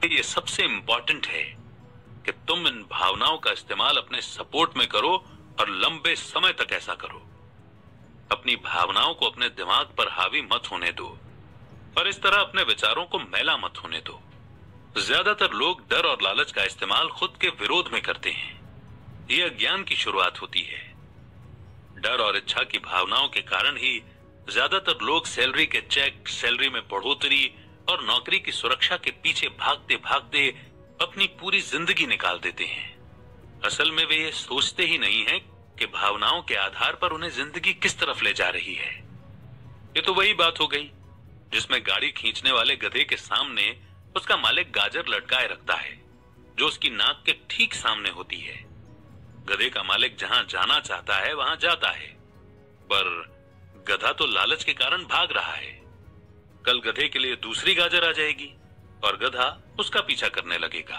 ये सबसे इंपॉर्टेंट है कि तुम इन भावनाओं का इस्तेमाल अपने सपोर्ट में करो और लंबे समय तक ऐसा करो। अपनी भावनाओं को अपने दिमाग पर हावी मत होने दो और इस तरह अपने विचारों को मैला मत होने दो। ज्यादातर लोग डर और लालच का इस्तेमाल खुद के विरोध में करते हैं। ये अज्ञान की शुरुआत होती है। डर और इच्छा की भावनाओं के कारण ही ज्यादातर लोग सैलरी के चेक, सैलरी में बढ़ोतरी और नौकरी की सुरक्षा के पीछे भागते भागते अपनी पूरी जिंदगी निकाल देते हैं। असल में वे ये सोचते ही नहीं हैं कि भावनाओं के आधार पर उन्हें जिंदगी किस तरफ ले जा रही है। ये तो वही बात हो गई जिसमें गाड़ी खींचने वाले गधे के सामने उसका मालिक गाजर लटकाए रखता है जो उसकी नाक के ठीक सामने होती है। गधे का मालिक जहां जाना चाहता है वहां जाता है, पर गधा तो लालच के कारण भाग रहा है। कल गधे के लिए दूसरी गाजर आ जाएगी और गधा उसका पीछा करने लगेगा।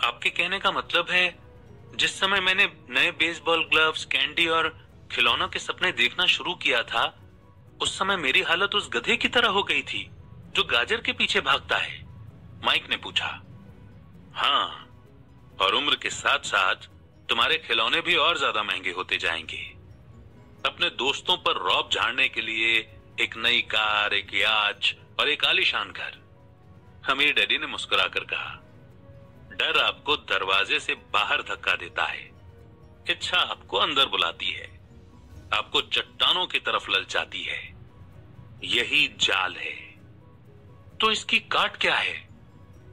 आपके कहने का मतलब है जिस समय मैंने नए बेसबॉल ग्लव्स, कैंडी और खिलौनों के सपने देखना शुरू किया था, उस समय मेरी हालत उस गधे की तरह हो गई थी जो गाजर के पीछे भागता है, माइक ने पूछा। हाँ, और उम्र के साथ साथ तुम्हारे खिलौने भी और ज्यादा महंगे होते जाएंगे। अपने दोस्तों पर रौब झाड़ने के लिए एक नई कार, एक याच और एक आलीशान घर। अमीर डैडी ने मुस्कुराकर कहा, डर आपको दरवाजे से बाहर धक्का देता है, इच्छा आपको अंदर बुलाती है, आपको चट्टानों की तरफ ललचाती है। यही जाल है। तो इसकी काट क्या है?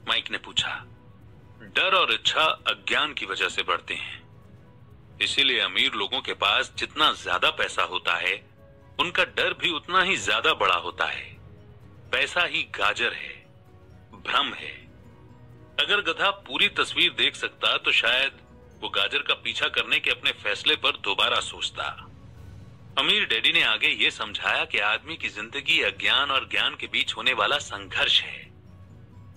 माइक ने पूछा। डर और इच्छा अज्ञान की वजह से बढ़ते हैं। इसीलिए अमीर लोगों के पास जितना ज्यादा पैसा होता है उनका डर भी उतना ही ज्यादा बड़ा होता है। पैसा ही गाजर है, भ्रम है। अगर गधा पूरी तस्वीर देख सकता तो शायद वो गाजर का पीछा करने के अपने फैसले पर दोबारा सोचता। अमीर डैडी ने आगे ये समझाया कि आदमी की जिंदगी अज्ञान और ज्ञान के बीच होने वाला संघर्ष है।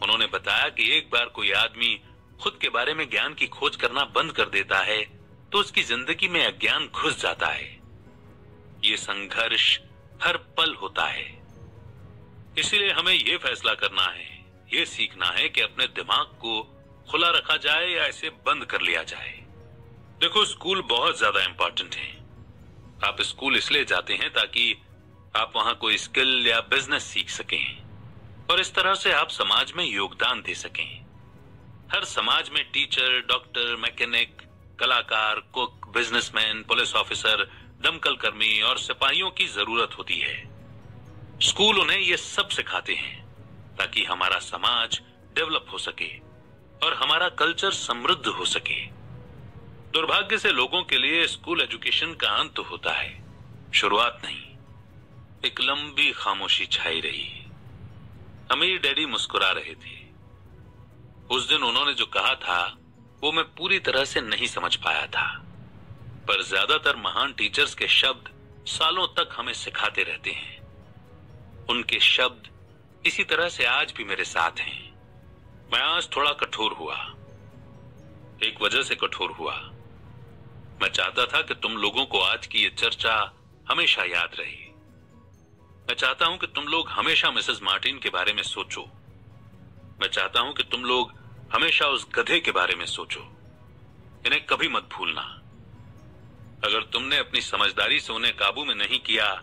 उन्होंने बताया कि एक बार कोई आदमी खुद के बारे में ज्ञान की खोज करना बंद कर देता है तो उसकी जिंदगी में अज्ञान घुस जाता है। ये संघर्ष हर पल होता है। इसलिए हमें यह फैसला करना है, ये सीखना है कि अपने दिमाग को खुला रखा जाए या इसे बंद कर लिया जाए। देखो, स्कूल बहुत ज्यादा इंपॉर्टेंट है। आप स्कूल इसलिए जाते हैं ताकि आप वहां कोई स्किल या बिजनेस सीख सकें और इस तरह से आप समाज में योगदान दे सकें। हर समाज में टीचर, डॉक्टर, मैकेनिक, कलाकार, कुक, बिजनेसमैन, पुलिस ऑफिसर, दमकल कर्मी और सिपाहियों की जरूरत होती है। स्कूल उन्हें ये सब सिखाते हैं ताकि हमारा समाज डेवलप हो सके और हमारा कल्चर समृद्ध हो सके। दुर्भाग्य से लोगों के लिए स्कूल एजुकेशन का अंत होता है, शुरुआत नहीं। एक लंबी खामोशी छाई रही। अमीर डैडी मुस्कुरा रहे थे। उस दिन उन्होंने जो कहा था वो मैं पूरी तरह से नहीं समझ पाया था, पर ज्यादातर महान टीचर्स के शब्द सालों तक हमें सिखाते रहते हैं। उनके शब्द इसी तरह से आज भी मेरे साथ हैं। मैं आज थोड़ा कठोर हुआ, एक वजह से कठोर हुआ। मैं चाहता था कि तुम लोगों को आज की ये चर्चा हमेशा याद रहे। मैं चाहता हूं कि तुम लोग हमेशा मिसेस मार्टिन के बारे में सोचो। मैं चाहता हूं कि तुम लोग हमेशा उस गधे के बारे में सोचो। इन्हें कभी मत भूलना। अगर तुमने अपनी समझदारी से उन्हें काबू में नहीं किया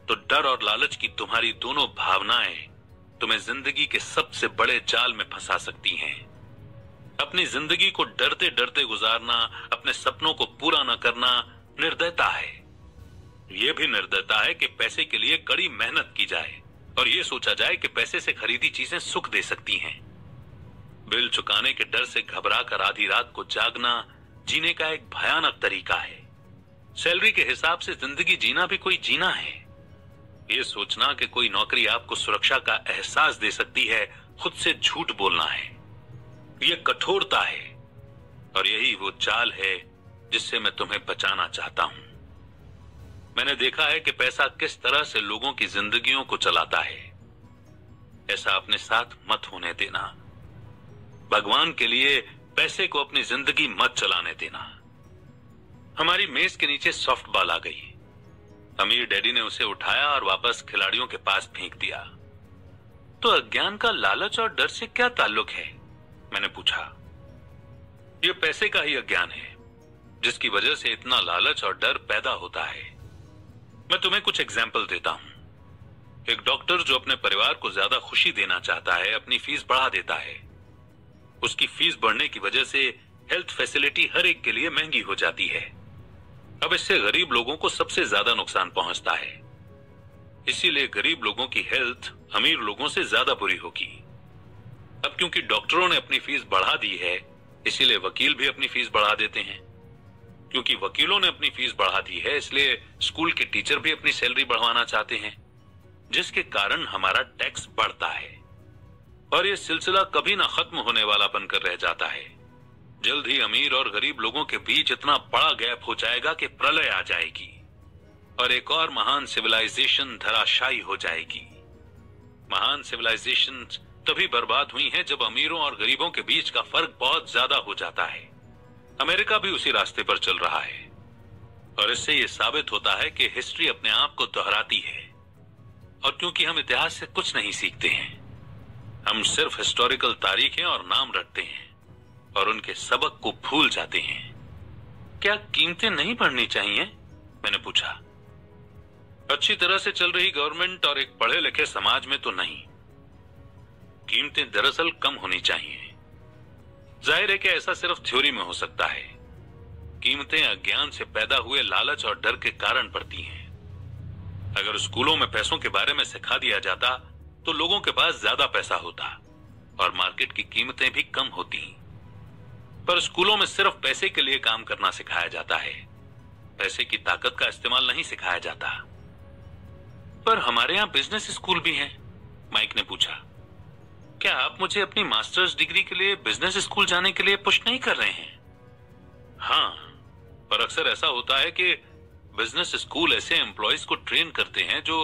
तो डर और लालच की तुम्हारी दोनों भावनाएं तुम्हें जिंदगी के सबसे बड़े जाल में फंसा सकती हैं। अपनी जिंदगी को डरते डरते गुजारना, अपने सपनों को पूरा न करना निर्दयता है। यह भी निर्दयता है कि पैसे के लिए कड़ी मेहनत की जाए और यह सोचा जाए कि पैसे से खरीदी चीजें सुख दे सकती हैं। बिल चुकाने के डर से घबराकर आधी रात को जागना जीने का एक भयानक तरीका है। सैलरी के हिसाब से जिंदगी जीना भी कोई जीना है। ये सोचना कि कोई नौकरी आपको सुरक्षा का एहसास दे सकती है, खुद से झूठ बोलना है। यह कठोरता है और यही वो चाल है जिससे मैं तुम्हें बचाना चाहता हूं। मैंने देखा है कि पैसा किस तरह से लोगों की जिंदगियों को चलाता है। ऐसा अपने साथ मत होने देना। भगवान के लिए पैसे को अपनी जिंदगी मत चलाने देना। हमारी मेज के नीचे सॉफ्ट बॉल आ गई। अमीर डैडी ने उसे उठाया और वापस खिलाड़ियों के पास फेंक दिया। तो अज्ञान का लालच और डर से क्या ताल्लुक है? मैंने पूछा। यह पैसे का ही अज्ञान है जिसकी वजह से इतना लालच और डर पैदा होता है। मैं तुम्हें कुछ एग्जाम्पल देता हूं। एक डॉक्टर जो अपने परिवार को ज्यादा खुशी देना चाहता है अपनी फीस बढ़ा देता है। उसकी फीस बढ़ने की वजह से हेल्थ फैसिलिटी हर एक के लिए महंगी हो जाती है। अब इससे गरीब लोगों को सबसे ज्यादा नुकसान पहुंचता है। इसीलिए गरीब लोगों की हेल्थ अमीर लोगों से ज्यादा बुरी होगी। अब क्योंकि डॉक्टरों ने अपनी फीस बढ़ा दी है, इसीलिए वकील भी अपनी फीस बढ़ा देते हैं। क्योंकि वकीलों ने अपनी फीस बढ़ा दी है, इसलिए स्कूल के टीचर भी अपनी सैलरी बढ़वाना चाहते हैं, जिसके कारण हमारा टैक्स बढ़ता है। और यह सिलसिला कभी ना खत्म होने वाला बनकर रह जाता है। जल्द ही अमीर और गरीब लोगों के बीच इतना बड़ा गैप हो जाएगा कि प्रलय आ जाएगी और एक और महान सिविलाइजेशन धराशायी हो जाएगी। महान सिविलाइजेशन तभी बर्बाद हुई हैं जब अमीरों और गरीबों के बीच का फर्क बहुत ज्यादा हो जाता है। अमेरिका भी उसी रास्ते पर चल रहा है और इससे यह साबित होता है कि हिस्ट्री अपने आप को दोहराती है। और क्योंकि हम इतिहास से कुछ नहीं सीखते हैं, हम सिर्फ हिस्टोरिकल तारीखें और नाम रखते हैं और उनके सबक को भूल जाते हैं। क्या कीमतें नहीं बढ़नी चाहिए? मैंने पूछा। अच्छी तरह से चल रही गवर्नमेंट और एक पढ़े लिखे समाज में तो नहीं। कीमतें दरअसल कम होनी चाहिए। जाहिर है कि ऐसा सिर्फ थ्योरी में हो सकता है। कीमतें अज्ञान से पैदा हुए लालच और डर के कारण बढ़ती हैं। अगर स्कूलों में पैसों के बारे में सिखा दिया जाता तो लोगों के पास ज्यादा पैसा होता और मार्केट की कीमतें भी कम होती। पर स्कूलों में सिर्फ पैसे के लिए काम करना सिखाया जाता है, पैसे की ताकत का इस्तेमाल नहीं सिखाया जाता। पर हमारे यहाँ बिजनेस स्कूल भी हैं, माइक ने पूछा। क्या आप मुझे अपनी मास्टर्स डिग्री के लिए बिजनेस स्कूल जाने के लिए पुश नहीं कर रहे हैं? हाँ, पर अक्सर ऐसा होता है कि बिजनेस स्कूल ऐसे एम्प्लॉयज को ट्रेन करते हैं जो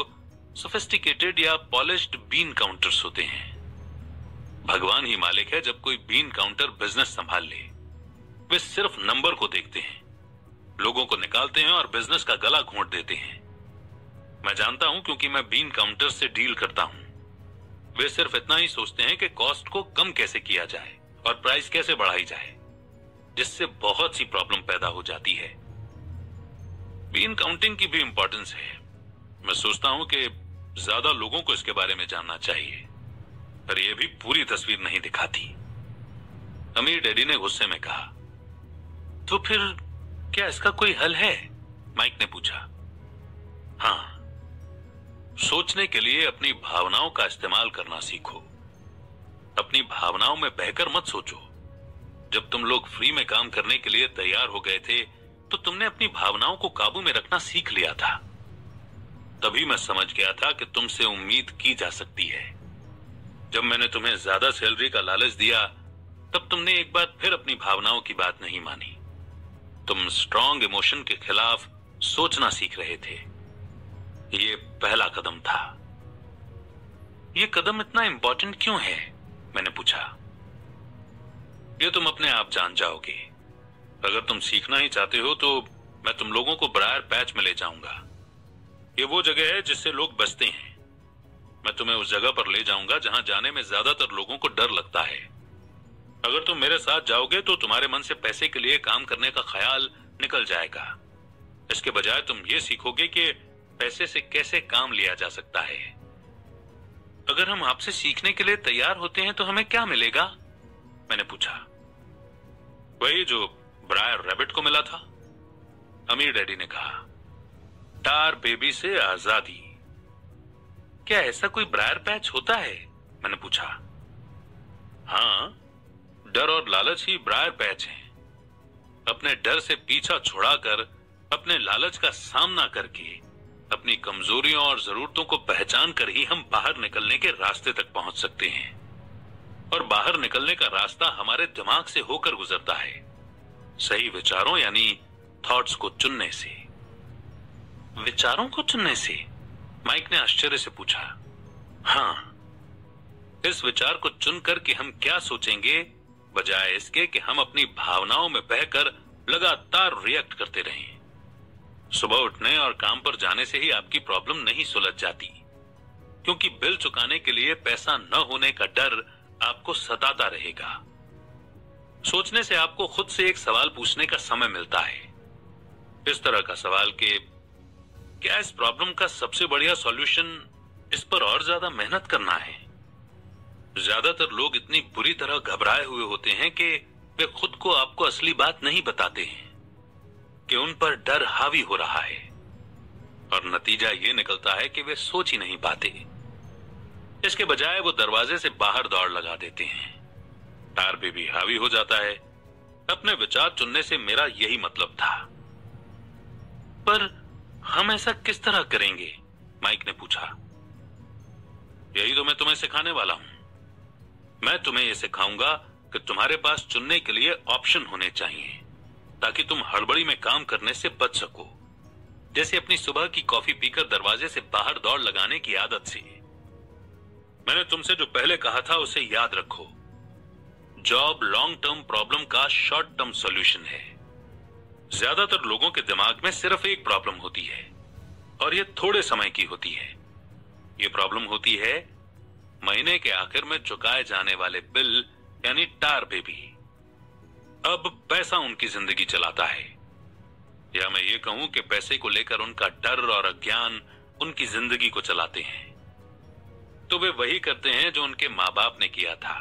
सोफिस्टिकेटेड या पॉलिश्ड बीन काउंटर्स होते हैं। भगवान ही मालिक है जब कोई बीन काउंटर बिजनेस संभाल ले। वे सिर्फ नंबर को देखते हैं, लोगों को निकालते हैं और बिजनेस का गला घोंट देते हैं। मैं जानता हूं क्योंकि मैं बीन काउंटर से डील करता हूं। वे सिर्फ इतना ही सोचते हैं कि कॉस्ट को कम कैसे किया जाए और प्राइस कैसे बढ़ाई जाए, जिससे बहुत सी प्रॉब्लम पैदा हो जाती है। बीन काउंटिंग की भी इंपॉर्टेंस है। मैं सोचता हूं कि ज्यादा लोगों को इसके बारे में जानना चाहिए, पर यह भी पूरी तस्वीर नहीं दिखाती। अमीर डैडी ने गुस्से में कहा। तो फिर क्या इसका कोई हल है? माइक ने पूछा। हाँ, सोचने के लिए अपनी भावनाओं का इस्तेमाल करना सीखो। अपनी भावनाओं में बहकर मत सोचो। जब तुम लोग फ्री में काम करने के लिए तैयार हो गए थे तो तुमने अपनी भावनाओं को काबू में रखना सीख लिया था। तभी मैं समझ गया था कि तुमसे उम्मीद की जा सकती है। जब मैंने तुम्हें ज्यादा सैलरी का लालच दिया तब तुमने एक बार फिर अपनी भावनाओं की बात नहीं मानी। तुम स्ट्रॉन्ग इमोशन के खिलाफ सोचना सीख रहे थे। ये पहला कदम था। ये कदम इतना इंपॉर्टेंट क्यों है? मैंने पूछा। ये तुम अपने आप जान जाओगे। अगर तुम सीखना ही चाहते हो तो मैं तुम लोगों को ब्रायर पैच में ले जाऊंगा। ये वो जगह है जिससे लोग बचते हैं। मैं तुम्हें उस जगह पर ले जाऊंगा जहां जाने में ज्यादातर लोगों को डर लगता है। अगर तुम मेरे साथ जाओगे तो तुम्हारे मन से पैसे के लिए काम करने का ख्याल निकल जाएगा। इसके बजाय तुम ये सीखोगे कि पैसे से कैसे काम लिया जा सकता है। अगर हम आपसे सीखने के लिए तैयार होते हैं तो हमें क्या मिलेगा? मैंने पूछा। वही जो ब्रायर रैबिट को मिला था, अमीर डैडी ने कहा। टार बेबी से आजादी। क्या ऐसा कोई ब्रायर पैच होता है? मैंने पूछा। हाँ, डर और लालच ही ब्रायर पैच है। अपने डर से पीछा छुड़ाकर अपने लालच का सामना करके अपनी कमजोरियों और जरूरतों को पहचान कर ही हम बाहर निकलने के रास्ते तक पहुंच सकते हैं। और बाहर निकलने का रास्ता हमारे दिमाग से होकर गुजरता है, सही विचारों यानी थॉट्स को चुनने से। विचारों को चुनने से? माइक ने आश्चर्य से पूछा। हाँ, इस विचार को चुनकर कि हम क्या सोचेंगे, बजाय इसके कि हम अपनी भावनाओं में बहकर लगातार रिएक्ट करते रहें। सुबह उठने और काम पर जाने से ही आपकी प्रॉब्लम नहीं सुलझ जाती, क्योंकि बिल चुकाने के लिए पैसा न होने का डर आपको सताता रहेगा। सोचने से आपको खुद से एक सवाल पूछने का समय मिलता है। इस तरह का सवाल कि क्या इस प्रॉब्लम का सबसे बढ़िया सॉल्यूशन इस पर और ज्यादा मेहनत करना है? ज्यादातर लोग इतनी बुरी तरह घबराए हुए होते हैं कि वे खुद को आपको असली बात नहीं बताते हैं कि उन पर डर हावी हो रहा है, और नतीजा यह निकलता है कि वे सोच ही नहीं पाते। इसके बजाय वो दरवाजे से बाहर दौड़ लगा देते हैं। टार पे भी हावी हो जाता है। अपने विचार चुनने से मेरा यही मतलब था। पर हम ऐसा किस तरह करेंगे? माइक ने पूछा। यही तो मैं तुम्हें सिखाने वाला हूं। मैं तुम्हें यह सिखाऊंगा कि तुम्हारे पास चुनने के लिए ऑप्शन होने चाहिए, ताकि तुम हड़बड़ी में काम करने से बच सको। जैसे अपनी सुबह की कॉफी पीकर दरवाजे से बाहर दौड़ लगाने की आदत से। मैंने तुमसे जो पहले कहा था उसे याद रखो। जॉब लॉन्ग टर्म प्रॉब्लम का शॉर्ट टर्म सॉल्यूशन है। ज्यादातर लोगों के दिमाग में सिर्फ एक प्रॉब्लम होती है, और यह थोड़े समय की होती है। यह प्रॉब्लम होती है महीने के आखिर में चुकाए जाने वाले बिल, यानी टार पे भी। अब पैसा उनकी जिंदगी चलाता है, या मैं ये कहूं कि पैसे को लेकर उनका डर और अज्ञान उनकी जिंदगी को चलाते हैं। तो वे वही करते हैं जो उनके माँ बाप ने किया था।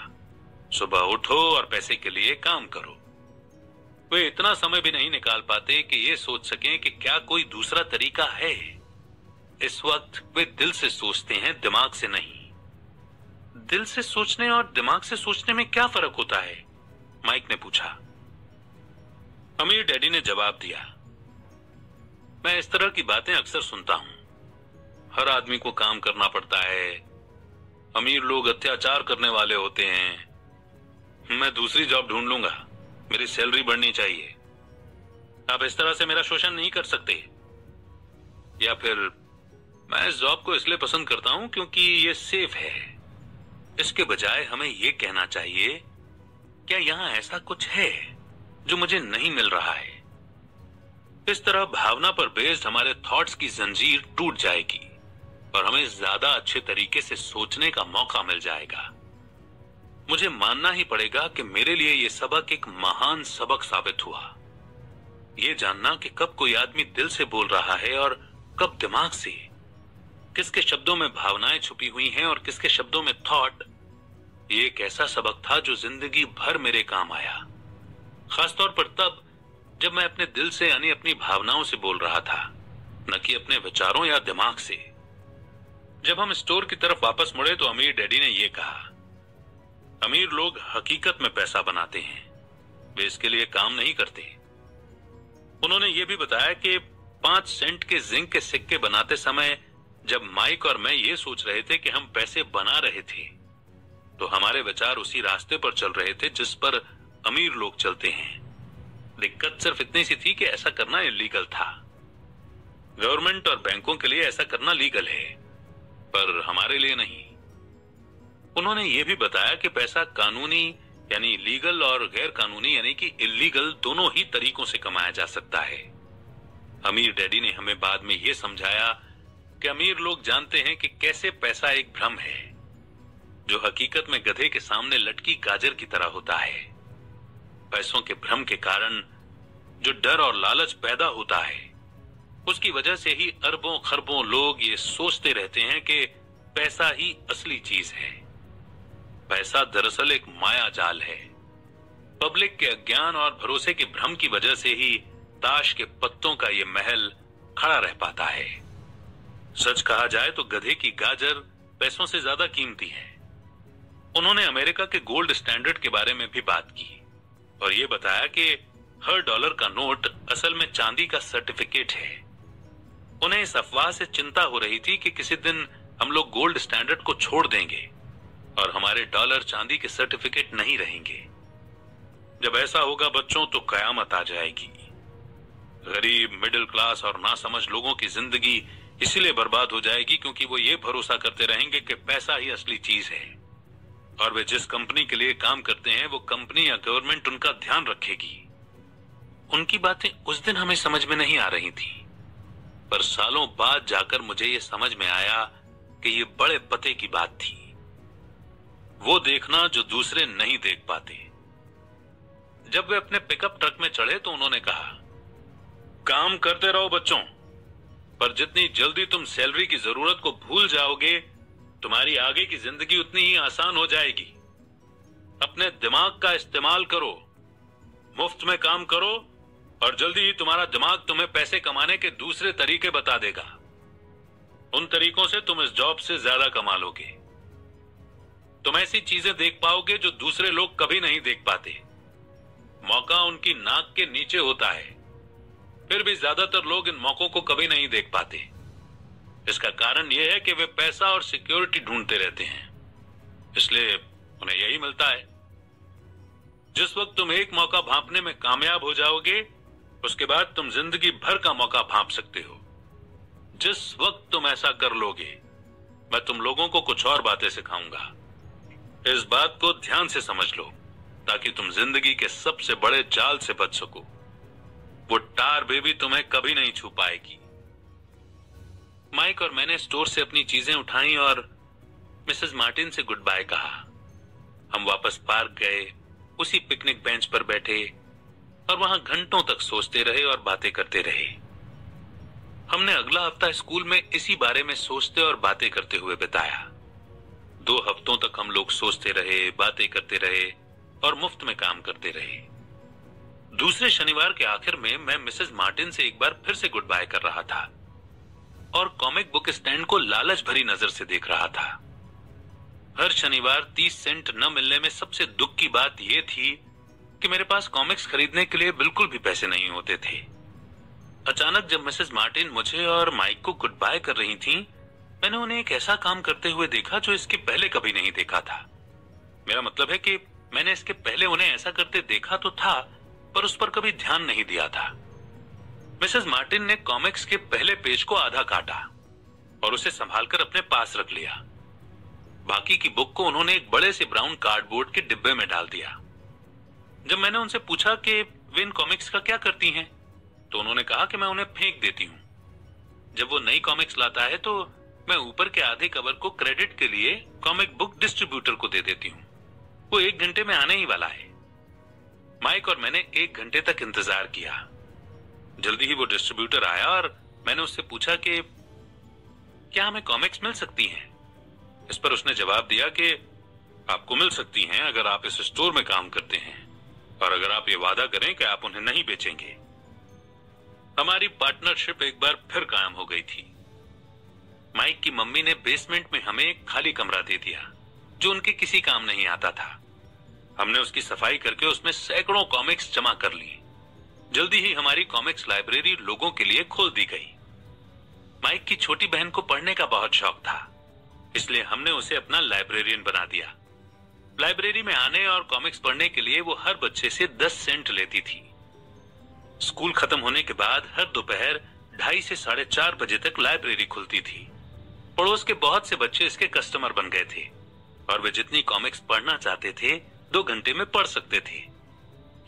सुबह उठो और पैसे के लिए काम करो। वे इतना समय भी नहीं निकाल पाते कि ये सोच सकें कि क्या कोई दूसरा तरीका है। इस वक्त वे दिल से सोचते हैं, दिमाग से नहीं। दिल से सोचने और दिमाग से सोचने में क्या फर्क होता है? माइक ने पूछा। अमीर डैडी ने जवाब दिया, मैं इस तरह की बातें अक्सर सुनता हूं। हर आदमी को काम करना पड़ता है। अमीर लोग अत्याचार करने वाले होते हैं। मैं दूसरी जॉब ढूंढ लूंगा, मेरी सैलरी बढ़नी चाहिए। आप इस तरह से मेरा शोषण नहीं कर सकते। या फिर मैं इस जॉब को इसलिए पसंद करता हूं क्योंकि ये सेफ है। इसके बजाय हमें यह कहना चाहिए, क्या यहां ऐसा कुछ है जो मुझे नहीं मिल रहा है? इस तरह भावना पर बेस्ड हमारे थॉट्स की जंजीर टूट जाएगी और हमें ज्यादा अच्छे तरीके से सोचने का मौका मिल जाएगा। मुझे मानना ही पड़ेगा कि मेरे लिए यह सबक एक महान सबक साबित हुआ। यह जानना कि कब कोई आदमी दिल से बोल रहा है और कब दिमाग से, किसके शब्दों में भावनाएं छुपी हुई हैं और किसके शब्दों में थॉट, ये एक ऐसा सबक था जो जिंदगी भर मेरे काम आया। खासतौर पर तब जब मैं अपने दिल से यानी अपनी भावनाओं से बोल रहा था, न कि अपने विचारों या दिमाग से। जब हम स्टोर की तरफ वापस मुड़े तो अमीर डैडी ने यह कहा, अमीर लोग हकीकत में पैसा बनाते हैं, वे इसके लिए काम नहीं करते। उन्होंने यह भी बताया कि 5 सेंट के जिंक के सिक्के बनाते समय जब माइक और मैं ये सोच रहे थे कि हम पैसे बना रहे थे, तो हमारे विचार उसी रास्ते पर चल रहे थे जिस पर अमीर लोग चलते हैं। दिक्कत सिर्फ इतनी सी थी कि ऐसा करना इलीगल था। गवर्नमेंट और बैंकों के लिए ऐसा करना लीगल है, पर हमारे लिए नहीं। उन्होंने ये भी बताया कि पैसा कानूनी यानी लीगल और गैर कानूनी यानी कि इलीगल दोनों ही तरीकों से कमाया जा सकता है। अमीर डैडी ने हमें बाद में यह समझाया कि अमीर लोग जानते हैं कि कैसे पैसा एक भ्रम है जो हकीकत में गधे के सामने लटकी गाजर की तरह होता है। पैसों के भ्रम के कारण जो डर और लालच पैदा होता है, उसकी वजह से ही अरबों खरबों लोग ये सोचते रहते हैं कि पैसा ही असली चीज है। पैसा दरअसल एक माया जाल है। पब्लिक के अज्ञान और भरोसे के भ्रम की वजह से ही ताश के पत्तों का ये महल खड़ा रह पाता है। सच कहा जाए तो गधे की गाजर पैसों से ज्यादा कीमती है। उन्होंने अमेरिका के गोल्ड स्टैंडर्ड के बारे में भी बात की और ये बताया कि हर डॉलर का नोट असल में चांदी का सर्टिफिकेट है। उन्हें इस अफवाह से चिंता हो रही थी कि किसी दिन हम लोग गोल्ड स्टैंडर्ड को छोड़ देंगे और हमारे डॉलर चांदी के सर्टिफिकेट नहीं रहेंगे। जब ऐसा होगा बच्चों तो कयामत आ जाएगी। गरीब, मिडिल क्लास और नासमझ लोगों की जिंदगी इसीलिए बर्बाद हो जाएगी क्योंकि वो ये भरोसा करते रहेंगे कि पैसा ही असली चीज है और वे जिस कंपनी के लिए काम करते हैं वो कंपनी या गवर्नमेंट उनका ध्यान रखेगी। उनकी बातें उस दिन हमें समझ में नहीं आ रही थी, पर सालों बाद जाकर मुझे ये समझ में आया कि ये बड़े पते की बात थी। वो देखना जो दूसरे नहीं देख पाते। जब वे अपने पिकअप ट्रक में चढ़े तो उन्होंने कहा, काम करते रहो बच्चों, पर जितनी जल्दी तुम सैलरी की जरूरत को भूल जाओगे, तुम्हारी आगे की जिंदगी उतनी ही आसान हो जाएगी। अपने दिमाग का इस्तेमाल करो, मुफ्त में काम करो, और जल्दी ही तुम्हारा दिमाग तुम्हें पैसे कमाने के दूसरे तरीके बता देगा। उन तरीकों से तुम इस जॉब से ज्यादा कमा लोगे। तुम ऐसी चीजें देख पाओगे जो दूसरे लोग कभी नहीं देख पाते। मौका उनकी नाक के नीचे होता है, फिर भी ज्यादातर लोग इन मौकों को कभी नहीं देख पाते। इसका कारण यह है कि वे पैसा और सिक्योरिटी ढूंढते रहते हैं, इसलिए उन्हें यही मिलता है। जिस वक्त तुम एक मौका भांपने में कामयाब हो जाओगे, उसके बाद तुम जिंदगी भर का मौका भांप सकते हो। जिस वक्त तुम ऐसा कर लोगे, मैं तुम लोगों को कुछ और बातें सिखाऊंगा। इस बात को ध्यान से समझ लो, ताकि तुम जिंदगी के सबसे बड़े जाल से बच सको। वो टार बेबी तुम्हें कभी नहीं छू पाएगी। माइक और मैंने स्टोर से अपनी चीजें उठाई और मिसेस मार्टिन से गुड बाय कहा। हम वापस पार्क गए, उसी पिकनिक बेंच पर बैठे और वहां घंटों तक सोचते रहे और बातें करते रहे। हमने अगला हफ्ता स्कूल में इसी बारे में सोचते और बातें करते हुए बिताया। 2 हफ्तों तक हम लोग सोचते रहे, बातें करते रहे और मुफ्त में काम करते रहे। दूसरे शनिवार के आखिर में मैं मिसेस मार्टिन से एक बार फिर से गुड बाय कर रहा था और कॉमिक बुक स्टैंड को लालच भरी नजर से देख रहा था। हर शनिवार 30 सेंट न मिलने में सबसे दुख की बात यह थी कि मेरे पास कॉमिक्स खरीदने के लिए बिल्कुल भी पैसे नहीं होते थे। अचानक जब मिसेस मार्टिन मुझे और माइक को गुड बाय कर रही थीं, मैंने उन्हें एक ऐसा काम करते हुए देखा जो इसके पहले कभी नहीं देखा था। मेरा मतलब है कि मैंने इसके पहले उन्हें ऐसा करते देखा तो था, पर उस पर कभी ध्यान नहीं दिया था। मिसेस मार्टिन ने कॉमिक्स के पहले पेज को आधा काटा और उसे संभालकर अपने पास रख लिया। बाकी की बुक को उन्होंने एक बड़े से ब्राउन कार्डबोर्ड के डिब्बे में डाल दिया। जब मैंने उनसे पूछा कि वे इन कॉमिक्स का क्या करती हैं, तो उन्होंने कहा कि मैं उन्हें फेंक देती हूं। जब वो नई कॉमिक्स लाता है तो मैं ऊपर के आधे कवर को क्रेडिट के लिए कॉमिक बुक डिस्ट्रीब्यूटर को दे देती हूँ। वो 1 घंटे में आने ही वाला है। माइक और मैंने 1 घंटे तक इंतजार किया। जल्दी ही वो डिस्ट्रीब्यूटर आया और मैंने उससे पूछा कि क्या हमें कॉमिक्स मिल सकती हैं। इस पर उसने जवाब दिया कि आपको मिल सकती हैं अगर आप इस स्टोर में काम करते हैं और अगर आप ये वादा करें कि आप उन्हें नहीं बेचेंगे। हमारी पार्टनरशिप एक बार फिर कायम हो गई थी। माइक की मम्मी ने बेसमेंट में हमें एक खाली कमरा दे दिया जो उनके किसी काम नहीं आता था। हमने उसकी सफाई करके उसमें सैकड़ों कॉमिक्स जमा कर ली। जल्दी ही हमारी कॉमिक्स लाइब्रेरी लोगों के लिए खोल दी गई। माइक की छोटी बहन को पढ़ने का बहुत शौक था, इसलिए हमने उसे अपना लाइब्रेरियन बना दिया। लाइब्रेरी में आने और कॉमिक्स पढ़ने के लिए वो हर बच्चे से 10 सेंट लेती थी। स्कूल खत्म होने के बाद हर दोपहर 2:30 से 4:30 बजे तक लाइब्रेरी खुलती थी। पड़ोस के बहुत से बच्चे इसके कस्टमर बन गए थे और वे जितनी कॉमिक्स पढ़ना चाहते थे 2 घंटे में पढ़ सकते थे।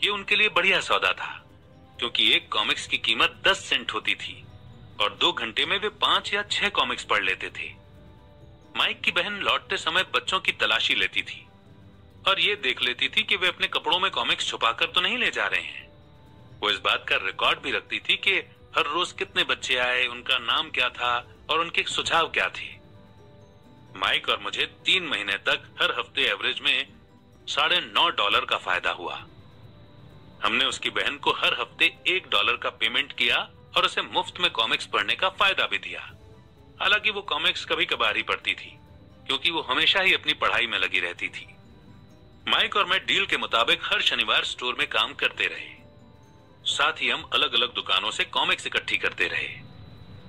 ये उनके लिए बढ़िया सौदा था, क्योंकि एक कॉमिक्स की कीमत 10 सेंट होती थी और 2 घंटे में वे 5 या 6 कॉमिक्स पढ़ लेते थे। माइक की बहन लौटते समय बच्चों की तलाशी लेती थी और ये देख लेती थी कि वे अपने कपड़ों में कॉमिक्स छुपाकर तो नहीं ले जा रहे हैं। वो इस बात का रिकॉर्ड भी रखती थी कि हर रोज कितने बच्चे आए, उनका नाम क्या था और उनके सुझाव क्या थे। माइक और मुझे 3 महीने तक हर हफ्ते एवरेज में $9.5 का फायदा हुआ। हमने उसकी बहन को हर हफ्ते $1 का पेमेंट किया और उसे मुफ्त में कॉमिक्स पढ़ने का फायदा भी दिया। हालांकि वो कॉमिक्स कभी कभार ही पढ़ती थी, क्योंकि वो हमेशा ही अपनी पढ़ाई में लगी रहती थी। माइक और मैं डील के मुताबिक हर शनिवार स्टोर में काम करते रहे। साथ ही हम अलग अलग दुकानों से कॉमिक्स इकट्ठी करते रहे।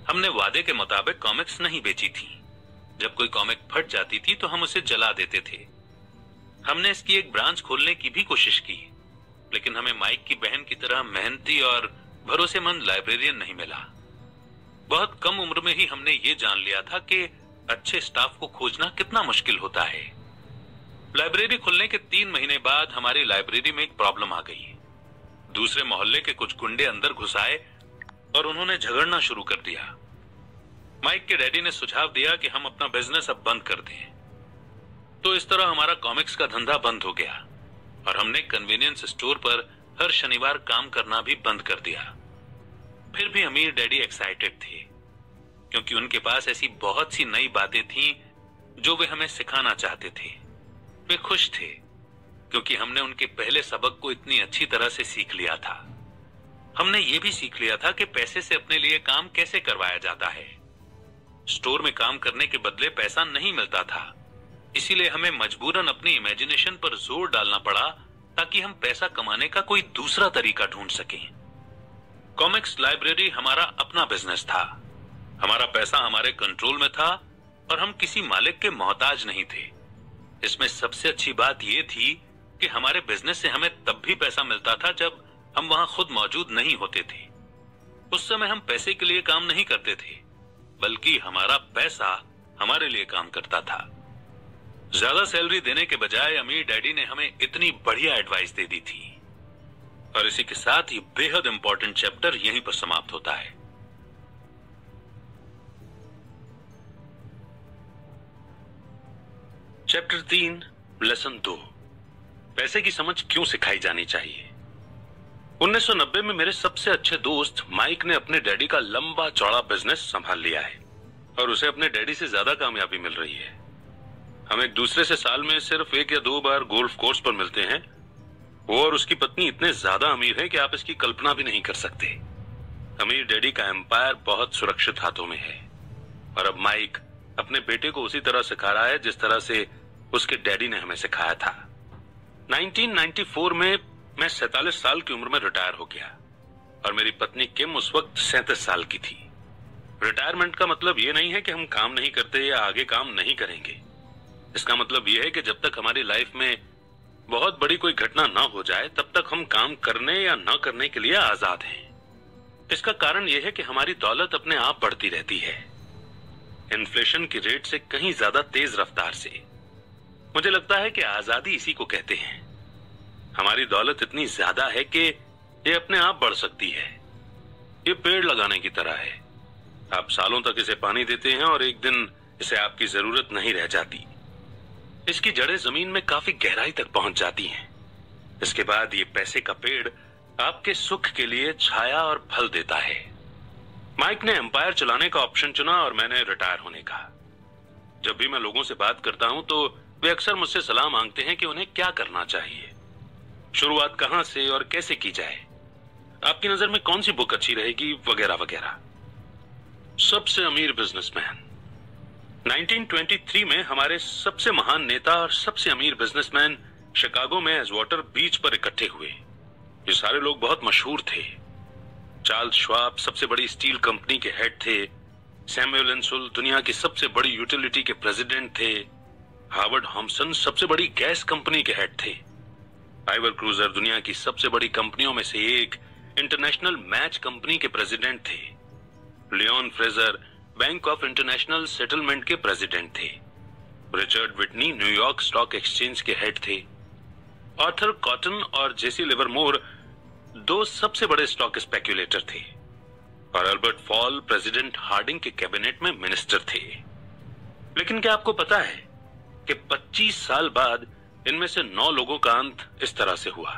हमने वादे के मुताबिक कॉमिक्स नहीं बेची थी। जब कोई कॉमिक फट जाती थी तो हम उसे जला देते थे। हमने इसकी एक ब्रांच खोलने की भी कोशिश की, लेकिन हमें माइक की बहन की तरह मेहनती और भरोसेमंद लाइब्रेरियन नहीं मिला। बहुत कम उम्र में ही हमने ये जान लिया था कि अच्छे स्टाफ को खोजना कितना मुश्किल होता है। लाइब्रेरी खुलने के 3 महीने बाद हमारी लाइब्रेरी में एक प्रॉब्लम आ गई। दूसरे मोहल्ले के कुछ गुंडे अंदर घुस आए और उन्होंने झगड़ना शुरू कर दिया। माइक के डैडी ने सुझाव दिया कि हम अपना बिजनेस अब बंद कर दें। तो इस तरह हमारा कॉमिक्स का धंधा बंद हो गया और हमने कन्वीनियंस स्टोर पर हर शनिवार काम करना भी बंद कर दिया। फिर भी अमीर डैडी एक्साइटेड थे, क्योंकि उनके पास ऐसी बहुत सी नई बातें थीं जो वे हमें सिखाना चाहते थे। वे खुश थे क्योंकि हमने उनके पहले सबक को इतनी अच्छी तरह से सीख लिया था। हमने ये भी सीख लिया था कि पैसे से अपने लिए काम कैसे करवाया जाता है। स्टोर में काम करने के बदले पैसा नहीं मिलता था, इसीलिए हमें मजबूरन अपनी इमेजिनेशन पर जोर डालना पड़ा ताकि हम पैसा कमाने का कोई दूसरा तरीका ढूंढ सकें। कॉमिक्स लाइब्रेरी हमारा अपना बिजनेस था। हमारा पैसा हमारे कंट्रोल में था और हम किसी मालिक के मोहताज नहीं थे। इसमें सबसे अच्छी बात यह थी कि हमारे बिजनेस से हमें तब भी पैसा मिलता था जब हम वहां खुद मौजूद नहीं होते थे। उस समय हम पैसे के लिए काम नहीं करते थे, बल्कि हमारा पैसा हमारे लिए काम करता था। ज्यादा सैलरी देने के बजाय अमीर डैडी ने हमें इतनी बढ़िया एडवाइस दे दी थी। और इसी के साथ ही बेहद इंपॉर्टेंट चैप्टर यहीं पर समाप्त होता है। चैप्टर 3, लेसन 2, पैसे की समझ क्यों सिखाई जानी चाहिए। 1990 में मेरे सबसे अच्छे दोस्त माइक ने अपने डैडी का लंबा चौड़ा बिजनेस संभाल लिया है और उसे अपने डैडी से ज्यादा कामयाबी मिल रही है। हम एक दूसरे से साल में सिर्फ 1 या 2 बार गोल्फ कोर्स पर मिलते हैं। वो और उसकी पत्नी इतने ज्यादा अमीर है कि आप इसकी कल्पना भी नहीं कर सकते। अमीर डैडी का एम्पायर बहुत सुरक्षित हाथों में है और अब माइक अपने बेटे को उसी तरह सिखा रहा है जिस तरह से उसके डैडी ने हमें सिखाया था। 1994 में मैं 47 साल की उम्र में रिटायर हो गया और मेरी पत्नी किम उस वक्त 37 साल की थी। रिटायरमेंट का मतलब ये नहीं है कि हम काम नहीं करते या आगे काम नहीं करेंगे। इसका मतलब यह है कि जब तक हमारी लाइफ में बहुत बड़ी कोई घटना ना हो जाए तब तक हम काम करने या ना करने के लिए आजाद हैं। इसका कारण यह है कि हमारी दौलत अपने आप बढ़ती रहती है, इन्फ्लेशन की रेट से कहीं ज्यादा तेज रफ्तार से। मुझे लगता है कि आजादी इसी को कहते हैं। हमारी दौलत इतनी ज्यादा है कि ये अपने आप बढ़ सकती है। ये पेड़ लगाने की तरह है। आप सालों तक इसे पानी देते हैं और एक दिन इसे आपकी जरूरत नहीं रह जाती। इसकी जड़ें जमीन में काफी गहराई तक पहुंच जाती हैं। इसके बाद ये पैसे का पेड़ आपके सुख के लिए छाया और फल देता है। माइक ने एम्पायर चलाने का ऑप्शन चुना और मैंने रिटायर होने का। जब भी मैं लोगों से बात करता हूं तो वे अक्सर मुझसे सलाह मांगते हैं कि उन्हें क्या करना चाहिए, शुरुआत कहां से और कैसे की जाए, आपकी नजर में कौन सी बुक अच्छी रहेगी, वगैरह वगैरह। सबसे अमीर बिजनेसमैन। 1923 में हमारे सबसे महान नेता और सबसे अमीर बिजनेसमैन शिकागो में एजवाटर बीच पर इकट्ठे हुए। ये सारे लोग बहुत मशहूर थे। चार्ल्स श्वाब सबसे बड़ी स्टील कंपनी के हेड थे। सैमुअल इंसुल दुनिया की सबसे बड़ी यूटिलिटी के प्रेसिडेंट थे। हार्वर्ड हॉम्सन सबसे बड़ी गैस कंपनी के हेड थे। आइवर क्रूजर दुनिया की सबसे बड़ी कंपनियों में से एक इंटरनेशनल मैच कंपनी के प्रेसिडेंट थे। Leon Fraser bank of international settlement के प्रेसिडेंट थे। Richard Whitney New York stock exchange के हेड थे। आर्थर कॉटन और जेसी लिवरमोर 2 सबसे बड़े स्टॉक स्पेक्युलेटर थे और अल्बर्ट फॉल प्रेसिडेंट हार्डिंग के कैबिनेट में मिनिस्टर थे। लेकिन क्या आपको पता है कि 25 साल बाद इनमें से 9 लोगों का अंत इस तरह से हुआ।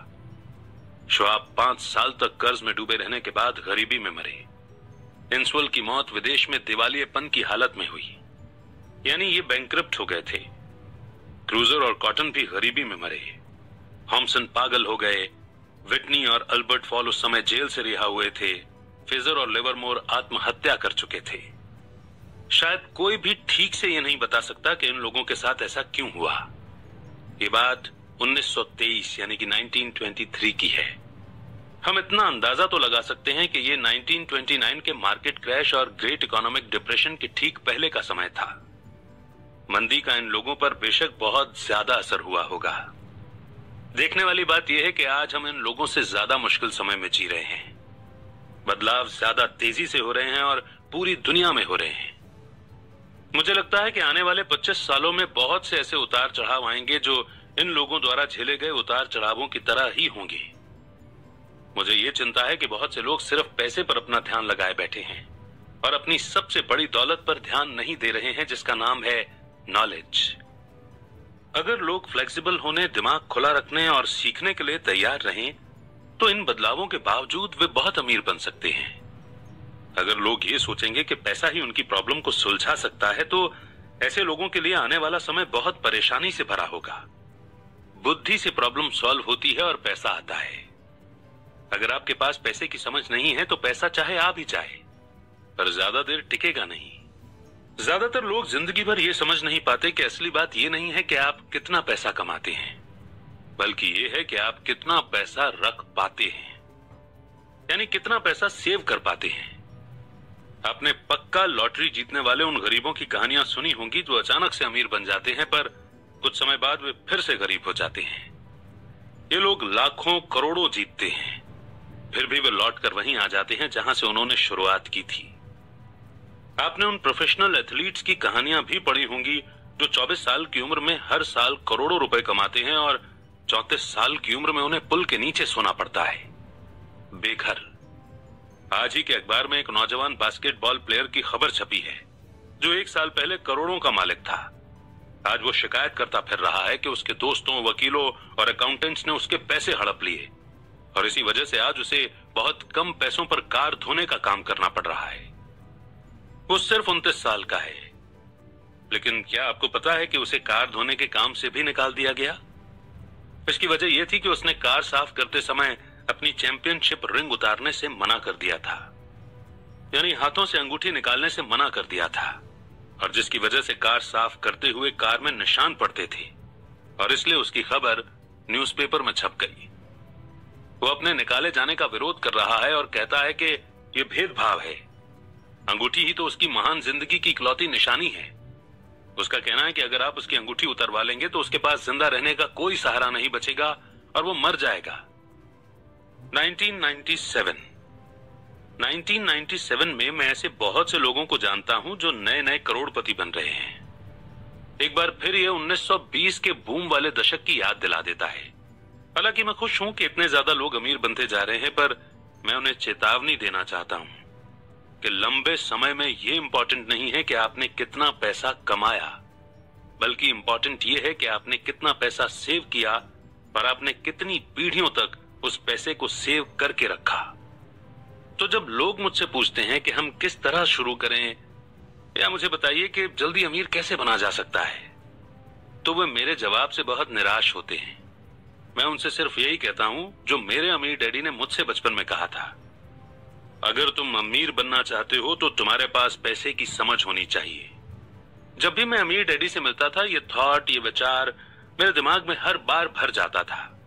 श्वाब 5 साल तक कर्ज में डूबे रहने के बाद गरीबी में मरे। इंसुल की मौत विदेश में दिवालियेपन की हालत में हुई, यानी ये बैंकरप्ट हो गए थे। क्रूजर और कॉटन भी गरीबी में मरे। हॉम्सन पागल हो गए। विटनी और अल्बर्ट फॉल उस समय जेल से रिहा हुए थे। फ्रेजर और लिवरमोर आत्महत्या कर चुके थे। शायद कोई भी ठीक से ये नहीं बता सकता कि इन लोगों के साथ ऐसा क्यों हुआ। ये बात 1923 यानी कि 1923 की है। हम इतना अंदाजा तो लगा सकते हैं कि ये 1929 के मार्केट क्रैश और ग्रेट इकोनॉमिक डिप्रेशन के ठीक पहले का समय था। मंदी का इन लोगों पर बेशक बहुत ज्यादा असर हुआ होगा। देखने वाली बात यह है कि आज हम इन लोगों से ज्यादा मुश्किल समय में जी रहे हैं। बदलाव ज्यादा तेजी से हो रहे हैं और पूरी दुनिया में हो रहे हैं। मुझे लगता है कि आने वाले 25 सालों में बहुत से ऐसे उतार चढ़ाव आएंगे जो इन लोगों द्वारा झेले गए उतार चढ़ावों की तरह ही होंगे। मुझे ये चिंता है कि बहुत से लोग सिर्फ पैसे पर अपना ध्यान लगाए बैठे हैं और अपनी सबसे बड़ी दौलत पर ध्यान नहीं दे रहे हैं, जिसका नाम है नॉलेज। अगर लोग फ्लेक्सिबल होने, दिमाग खुला रखने और सीखने के लिए तैयार रहें तो इन बदलावों के बावजूद वे बहुत अमीर बन सकते हैं। अगर लोग ये सोचेंगे कि पैसा ही उनकी प्रॉब्लम को सुलझा सकता है, तो ऐसे लोगों के लिए आने वाला समय बहुत परेशानी से भरा होगा। बुद्धि से प्रॉब्लम सॉल्व होती है और पैसा आता है। अगर आपके पास पैसे की समझ नहीं है तो पैसा चाहे आ भी जाए, पर ज्यादा देर टिकेगा नहीं। ज्यादातर लोग जिंदगी भर ये समझ नहीं पाते कि असली बात ये नहीं है कि आप कितना पैसा कमाते हैं, बल्कि ये है कि आप कितना पैसा रख पाते हैं, यानी कितना पैसा सेव कर पाते हैं। आपने पक्का लॉटरी जीतने वाले उन गरीबों की कहानियां सुनी होंगी जो अचानक से अमीर बन जाते हैं, पर कुछ समय बाद वे फिर से गरीब हो जाते हैं। ये लोग लाखों करोड़ों जीतते हैं, फिर भी वे लौटकर वहीं आ जाते हैं जहां से उन्होंने शुरुआत की थी। आपने उन प्रोफेशनल एथलीट्स की कहानियां भी पढ़ी होंगी जो 24 साल की उम्र में हर साल करोड़ों रुपए कमाते हैं और 34 साल की उम्र में उन्हें पुल के नीचे सोना पड़ता है, बेघर। आज ही के अखबार में एक नौजवान बास्केटबॉल प्लेयर की खबर छपी है जो 1 साल पहले करोड़ों का मालिक था। आज वो शिकायत करता फिर रहा है कि उसके दोस्तों, वकीलों और अकाउंटेंट्स ने उसके पैसे हड़प लिए और इसी वजह से आज उसे बहुत कम पैसों पर कार धोने का काम करना पड़ रहा है। वो सिर्फ 29 साल का है, लेकिन क्या आपको पता है कि उसे कार धोने के काम से भी निकाल दिया गया? इसकी वजह यह थी कि उसने कार साफ करते समय अपनी चैंपियनशिप रिंग उतारने से मना कर दिया था, यानी हाथों से अंगूठी निकालने से मना कर दिया था, और जिसकी वजह से कार साफ करते हुए कार में निशान पड़ते थे और इसलिए उसकी खबर न्यूज़पेपर में छप गई। वो अपने निकाले जाने का विरोध कर रहा है और कहता है कि यह भेदभाव है। अंगूठी ही तो उसकी महान जिंदगी की इकलौती निशानी है। उसका कहना है कि अगर आप उसकी अंगूठी उतरवा लेंगे तो उसके पास जिंदा रहने का कोई सहारा नहीं बचेगा और वो मर जाएगा। 1997 में मैं ऐसे बहुत से लोगों को जानता हूं जो नए नए करोड़पति बन रहे हैं। एक बार फिर ये 1920 के बूम वाले दशक की याद दिला देता है। हालांकि मैं खुश हूं कि इतने ज्यादा लोग अमीर बनते जा रहे हैं, पर मैं उन्हें चेतावनी देना चाहता हूं कि लंबे समय में यह इंपॉर्टेंट नहीं है कि आपने कितना पैसा कमाया, बल्कि इंपॉर्टेंट यह है कि आपने कितना पैसा सेव किया और आपने कितनी पीढ़ियों तक उस पैसे को सेव करके रखा। तो जब लोग मुझसे पूछते हैं कि हम किस तरह शुरू करें या मुझे बताइए कि जल्दी अमीर कैसे बना जा सकता है, तो वे मेरे जवाब से बहुत निराश होते हैं। मैं उनसे सिर्फ यही कहता हूं जो मेरे अमीर डैडी ने मुझसे बचपन में कहा था, अगर तुम अमीर बनना चाहते हो तो तुम्हारे पास पैसे की समझ होनी चाहिए। जब भी मैं अमीर डैडी से मिलता था, ये थॉट, ये विचार मेरे दिमाग में हर बार भर जाता था।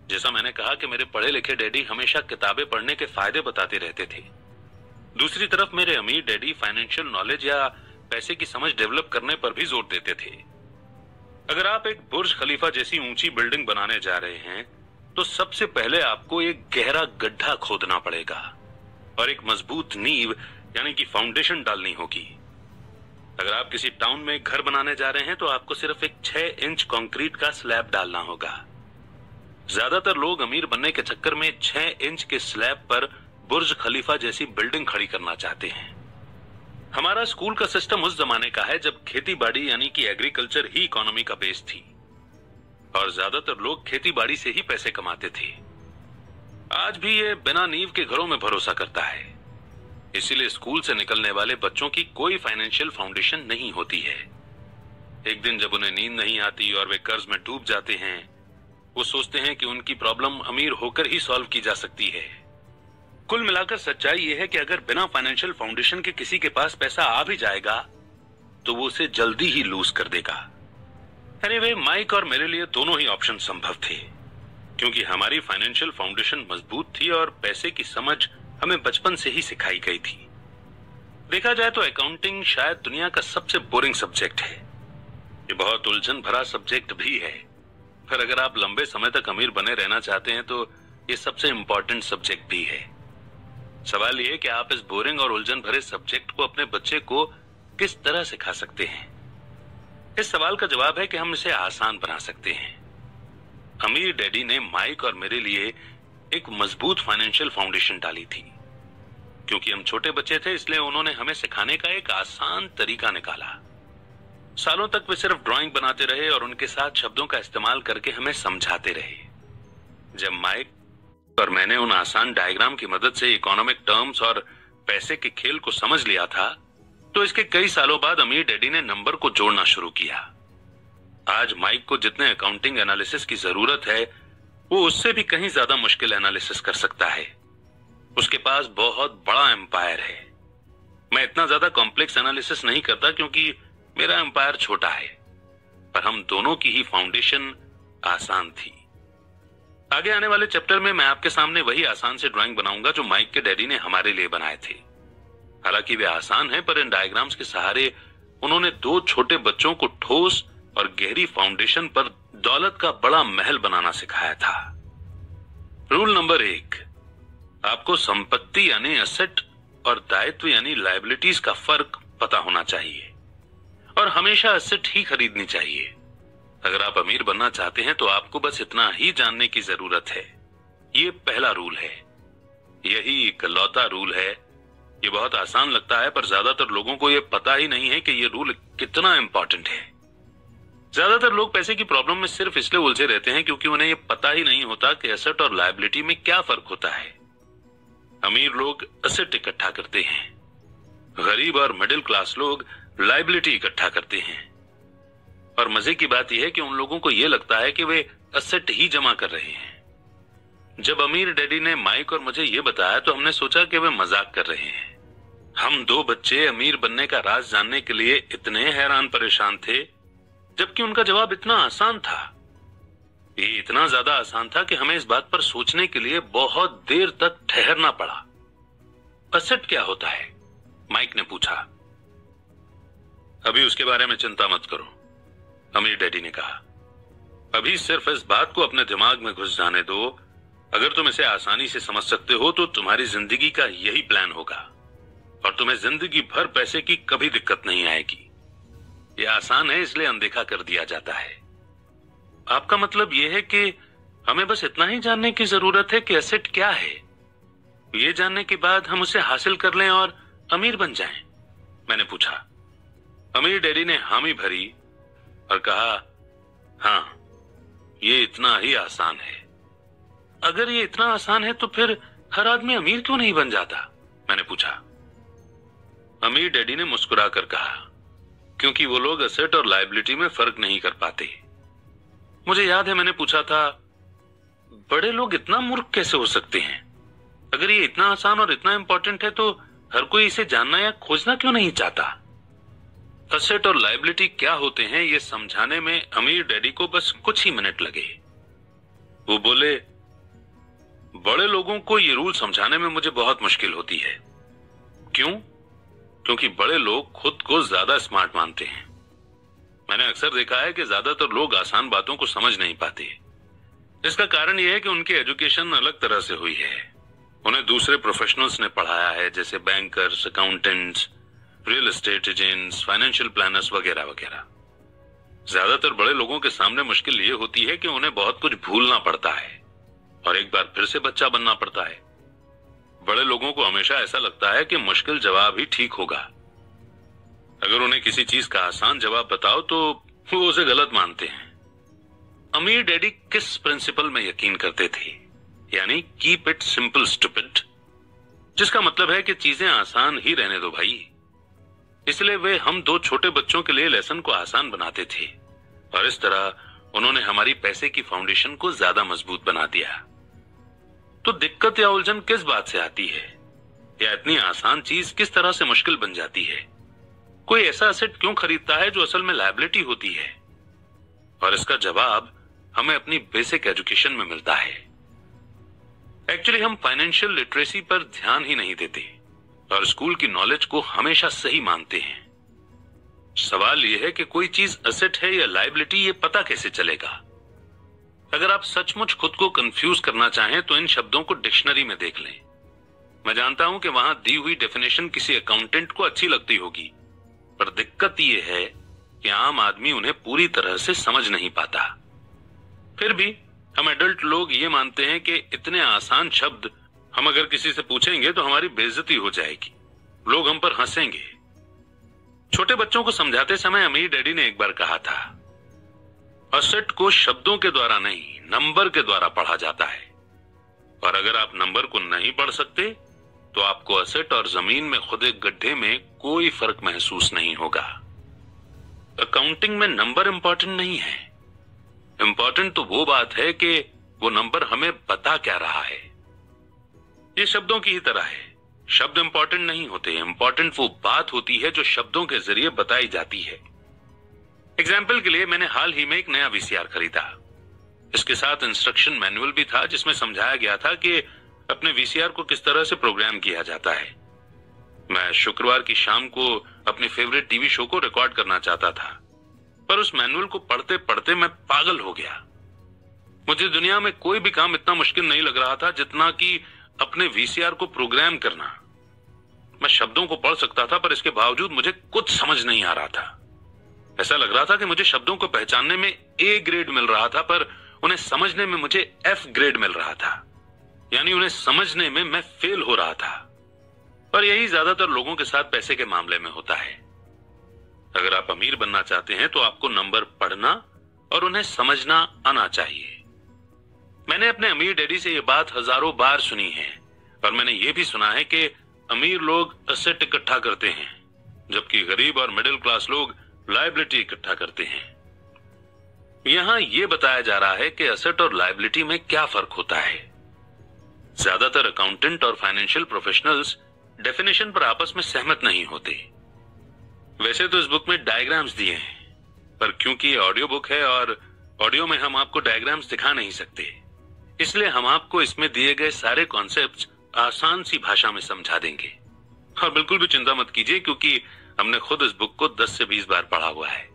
जैसा मैंने कहा कि मेरे पढ़े लिखे डैडी हमेशा किताबें पढ़ने के फायदे बताते रहते थे, दूसरी तरफ मेरे अमीर डैडी फाइनेंशियल नॉलेज या पैसे की समझ डेवलप करने पर भी जोर देते थे। अगर आप एक बुर्ज खलीफा जैसी ऊंची बिल्डिंग बनाने जा रहे हैं तो सबसे पहले आपको एक गहरा गड्ढा खोदना पड़ेगा और एक मजबूत नींव यानी कि फाउंडेशन डालनी होगी। अगर आप किसी टाउन में एक घर बनाने जा रहे हैं तो आपको सिर्फ एक 6 इंच कंक्रीट का स्लैब डालना होगा। ज्यादातर लोग अमीर बनने के चक्कर में 6 इंच के स्लैब पर बुर्ज खलीफा जैसी बिल्डिंग खड़ी करना चाहते हैं। हमारा स्कूल का सिस्टम उस जमाने का है जब खेती बाड़ी यानी कि एग्रीकल्चर ही इकोनॉमी का बेस थी और ज्यादातर लोग खेती बाड़ी से ही पैसे कमाते थे। आज भी ये बिना नींव के घरों में भरोसा करता है, इसीलिए स्कूल से निकलने वाले बच्चों की कोई फाइनेंशियल फाउंडेशन नहीं होती है। एक दिन जब उन्हें नींद नहीं आती और वे कर्ज में डूब जाते हैं, वो सोचते हैं कि उनकी प्रॉब्लम अमीर होकर ही सॉल्व की जा सकती है। कुल मिलाकर सच्चाई यह है कि अगर बिना फाइनेंशियल फाउंडेशन के किसी के पास पैसा आ भी जाएगा तो वो उसे जल्दी ही लूज कर देगा। एनीवे, माइक और मेरे लिए दोनों ही ऑप्शन संभव थे, क्योंकि हमारी फाइनेंशियल फाउंडेशन मजबूत थी और पैसे की समझ हमें बचपन से ही सिखाई गई थी। देखा जाए तो अकाउंटिंग शायद दुनिया का सबसे बोरिंग सब्जेक्ट है। ये बहुत उलझन भरा सब्जेक्ट भी है, पर अगर आप लंबे समय तक अमीर बने रहना चाहते हैं तो ये सबसे इंपॉर्टेंट सब्जेक्ट भी है। सवाल यह है कि आप इस बोरिंग और उलझन भरे सब्जेक्ट को अपने बच्चे को किस तरह सिखा सकते हैं। इस सवाल का जवाब है कि हम इसे आसान बना सकते हैं। अमीर डैडी ने माइक और मेरे लिए एक मजबूत फाइनेंशियल फाउंडेशन डाली थी। क्योंकि हम छोटे बच्चे थे, इसलिए उन्होंने हमें सिखाने का एक आसान तरीका निकाला। सालों तक वे सिर्फ ड्राइंग बनाते रहे और उनके साथ शब्दों का इस्तेमाल करके हमें समझाते रहे। जब माइक और मैंने उन आसान डायग्राम की मदद से इकोनॉमिक टर्म्स और पैसे के खेल को समझ लिया था, तो इसके कई सालों बाद अमीर डैडी ने नंबर को जोड़ना शुरू किया। आज माइक को जितने अकाउंटिंग एनालिसिस की जरूरत है, वो उससे भी कहीं ज्यादा मुश्किल एनालिसिस कर सकता है। उसके पास बहुत बड़ा एम्पायर है। मैं इतना ज्यादा कॉम्प्लेक्स एनालिसिस नहीं करता क्योंकि मेरा एम्पायर छोटा है, पर हम दोनों की ही फाउंडेशन आसान थी। आगे आने वाले चैप्टर में मैं आपके सामने वही आसान से ड्राइंग बनाऊंगा जो माइक के डैडी ने हमारे लिए बनाए थे। हालांकि वे आसान हैं, पर इन डायग्राम्स के सहारे उन्होंने दो छोटे बच्चों को ठोस और गहरी फाउंडेशन पर दौलत का बड़ा महल बनाना सिखाया था। रूल नंबर 1, आपको संपत्ति यानी एसेट और दायित्व यानी लायबिलिटीज का फर्क पता होना चाहिए और हमेशा एसेट ही खरीदनी चाहिए। अगर आप अमीर बनना चाहते हैं तो आपको बस इतना ही जानने की जरूरत है। ये पहला रूल है, यही इकलौता रूल है। ये बहुत आसान लगता है, पर ज्यादातर लोगों को ये पता ही नहीं है कि ये रूल कितना इंपॉर्टेंट है। ज्यादातर लोग पैसे की प्रॉब्लम में सिर्फ इसलिए उलझे रहते हैं क्योंकि उन्हें ये पता ही नहीं होता कि एसेट और लायबिलिटी में क्या फर्क होता है। अमीर लोग एसेट इकट्ठा करते हैं, गरीब और मिडिल क्लास लोग लायबिलिटी इकट्ठा करते हैं। और मजे की बात यह है कि उन लोगों को यह लगता है कि वे एसेट ही जमा कर रहे हैं। जब अमीर डैडी ने माइक और मुझे यह बताया तो हमने सोचा कि वे मजाक कर रहे हैं। हम दो बच्चे अमीर बनने का राज जानने के लिए इतने हैरान परेशान थे, जबकि उनका जवाब इतना आसान था। ये इतना ज्यादा आसान था कि हमें इस बात पर सोचने के लिए बहुत देर तक ठहरना पड़ा। एसेट क्या होता है? माइक ने पूछा। अभी उसके बारे में चिंता मत करो, अमीर डैडी ने कहा। अभी सिर्फ इस बात को अपने दिमाग में घुस जाने दो। अगर तुम इसे आसानी से समझ सकते हो तो तुम्हारी जिंदगी का यही प्लान होगा और तुम्हें जिंदगी भर पैसे की कभी दिक्कत नहीं आएगी। यह आसान है, इसलिए अनदेखा कर दिया जाता है। आपका मतलब यह है कि हमें बस इतना ही जानने की जरूरत है कि एसेट क्या है। ये जानने के बाद हम उसे हासिल कर लें और अमीर बन जाएं? मैंने पूछा। अमीर डैडी ने हामी भरी और कहा, हाँ, ये इतना ही आसान है। अगर ये इतना आसान है तो फिर हर आदमी अमीर क्यों नहीं बन जाता? मैंने पूछा। अमीर डैडी ने मुस्कुरा कर कहा, क्योंकि वो लोग एसेट और लायबिलिटी में फर्क नहीं कर पाते। मुझे याद है मैंने पूछा था, बड़े लोग इतना मूर्ख कैसे हो सकते हैं? अगर ये इतना आसान और इतना इंपॉर्टेंट है तो हर कोई इसे जानना या खोजना क्यों नहीं चाहता? एसेट और लायबिलिटी क्या होते हैं ये समझाने में अमीर डैडी को बस कुछ ही मिनट लगे। वो बोले, बड़े लोगों को ये रूल समझाने में मुझे बहुत मुश्किल होती है। क्यों? क्योंकि बड़े लोग खुद को ज्यादा स्मार्ट मानते हैं। मैंने अक्सर देखा है कि ज्यादातर लोग आसान बातों को समझ नहीं पाते। इसका कारण यह है कि उनकी एजुकेशन अलग तरह से हुई है। उन्हें दूसरे प्रोफेशनल्स ने पढ़ाया है, जैसे bankers, accountants, real estate agents, financial planners वगैरह वगैरह। ज्यादातर बड़े लोगों के सामने मुश्किल ये होती है कि उन्हें बहुत कुछ भूलना पड़ता है और एक बार फिर से बच्चा बनना पड़ता है। बड़े लोगों को हमेशा ऐसा लगता है कि मुश्किल जवाब ही ठीक होगा। अगर उन्हें किसी चीज का आसान जवाब बताओ तो वो उसे गलत मानते हैं। अमीर डैडी किस प्रिंसिपल में यकीन करते थे? यानी कीप इट सिंपल स्टूपिड, जिसका मतलब है कि चीजें आसान ही रहने दो भाई। इसलिए वे हम दो छोटे बच्चों के लिए लेसन को आसान बनाते थे और इस तरह उन्होंने हमारी पैसे की फाउंडेशन को ज्यादा मजबूत बना दिया। तो दिक्कत या उलझन किस बात से आती है, या इतनी आसान चीज किस तरह से मुश्किल बन जाती है? कोई ऐसा एसेट क्यों खरीदता है जो असल में लायबिलिटी होती है? और इसका जवाब हमें अपनी बेसिक एजुकेशन में मिलता है। एक्चुअली हम फाइनेंशियल लिटरेसी पर ध्यान ही नहीं देते और स्कूल की नॉलेज को हमेशा सही मानते हैं। सवाल यह है कि कोई चीज एसेट है या लायबिलिटी, ये पता कैसे चलेगा? अगर आप सचमुच खुद को कंफ्यूज करना चाहें तो इन शब्दों को डिक्शनरी में देख लें। मैं जानता हूं कि वहां दी हुई डेफिनेशन किसी अकाउंटेंट को अच्छी लगती होगी, पर दिक्कत यह है कि आम आदमी उन्हें पूरी तरह से समझ नहीं पाता। फिर भी हम एडल्ट लोग ये मानते हैं कि इतने आसान शब्द हम अगर किसी से पूछेंगे तो हमारी बेइज्जती हो जाएगी, लोग हम पर हंसेंगे। छोटे बच्चों को समझाते समय अमीर डैडी ने एक बार कहा था, एसेट को शब्दों के द्वारा नहीं, नंबर के द्वारा पढ़ा जाता है। और अगर आप नंबर को नहीं पढ़ सकते तो आपको असेट और जमीन में खुदे गड्ढे में कोई फर्क महसूस नहीं होगा। अकाउंटिंग में नंबर इंपॉर्टेंट नहीं है, इंपॉर्टेंट तो वो बात है कि वो नंबर हमें बता क्या रहा है। ये शब्दों की ही तरह है, शब्द इंपॉर्टेंट नहीं होते, इंपॉर्टेंट वो बात होती है जो शब्दों के जरिए बताई जाती है। एग्जाम्पल के लिए मैंने हाल ही में एक नया वीसीआर खरीदा। इसके साथ इंस्ट्रक्शन मैनुअल भी था जिसमें समझाया गया था कि अपने वीसीआर को किस तरह से प्रोग्राम किया जाता है। मैं शुक्रवार की शाम को अपने फेवरेट टीवी शो को रिकॉर्ड करना चाहता था, पर उस मैनुअल को पढ़ते पढ़ते मैं पागल हो गया। मुझे दुनिया में कोई भी काम इतना मुश्किल नहीं लग रहा था जितना कि अपने वीसीआर को प्रोग्राम करना। मैं शब्दों को पढ़ सकता था पर इसके बावजूद मुझे कुछ समझ नहीं आ रहा था। ऐसा लग रहा था कि मुझे शब्दों को पहचानने में ए ग्रेड मिल रहा था पर उन्हें समझने में मुझे एफ ग्रेड मिल रहा था, यानी उन्हें समझने में मैं फेल हो रहा था। पर यही ज्यादातर लोगों के साथ पैसे के मामले में होता है। अगर आप अमीर बनना चाहते हैं तो आपको नंबर पढ़ना और उन्हें समझना आना चाहिए। मैंने अपने अमीर डैडी से यह बात हजारों बार सुनी है और मैंने यह भी सुना है कि अमीर लोग एसेट इकट्ठा करते हैं जबकि गरीब और मिडिल क्लास लोग लायबिलिटी इकट्ठा करते हैं। यहां यह बताया जा रहा है कि एसेट और लायबिलिटी में क्या फर्क होता है। ज्यादातर अकाउंटेंट और फाइनेंशियल प्रोफेशनल्स डेफिनेशन पर आपस में सहमत नहीं होते। वैसे तो इस बुक में डायग्राम्स दिए हैं, पर क्योंकि ये ऑडियो बुक है और ऑडियो में हम आपको डायग्राम्स दिखा नहीं सकते, इसलिए हम आपको इसमें दिए गए सारे कॉन्सेप्ट्स आसान सी भाषा में समझा देंगे। और बिल्कुल भी चिंता मत कीजिए क्योंकि हमने खुद इस बुक को 10 से 20 बार पढ़ा हुआ है।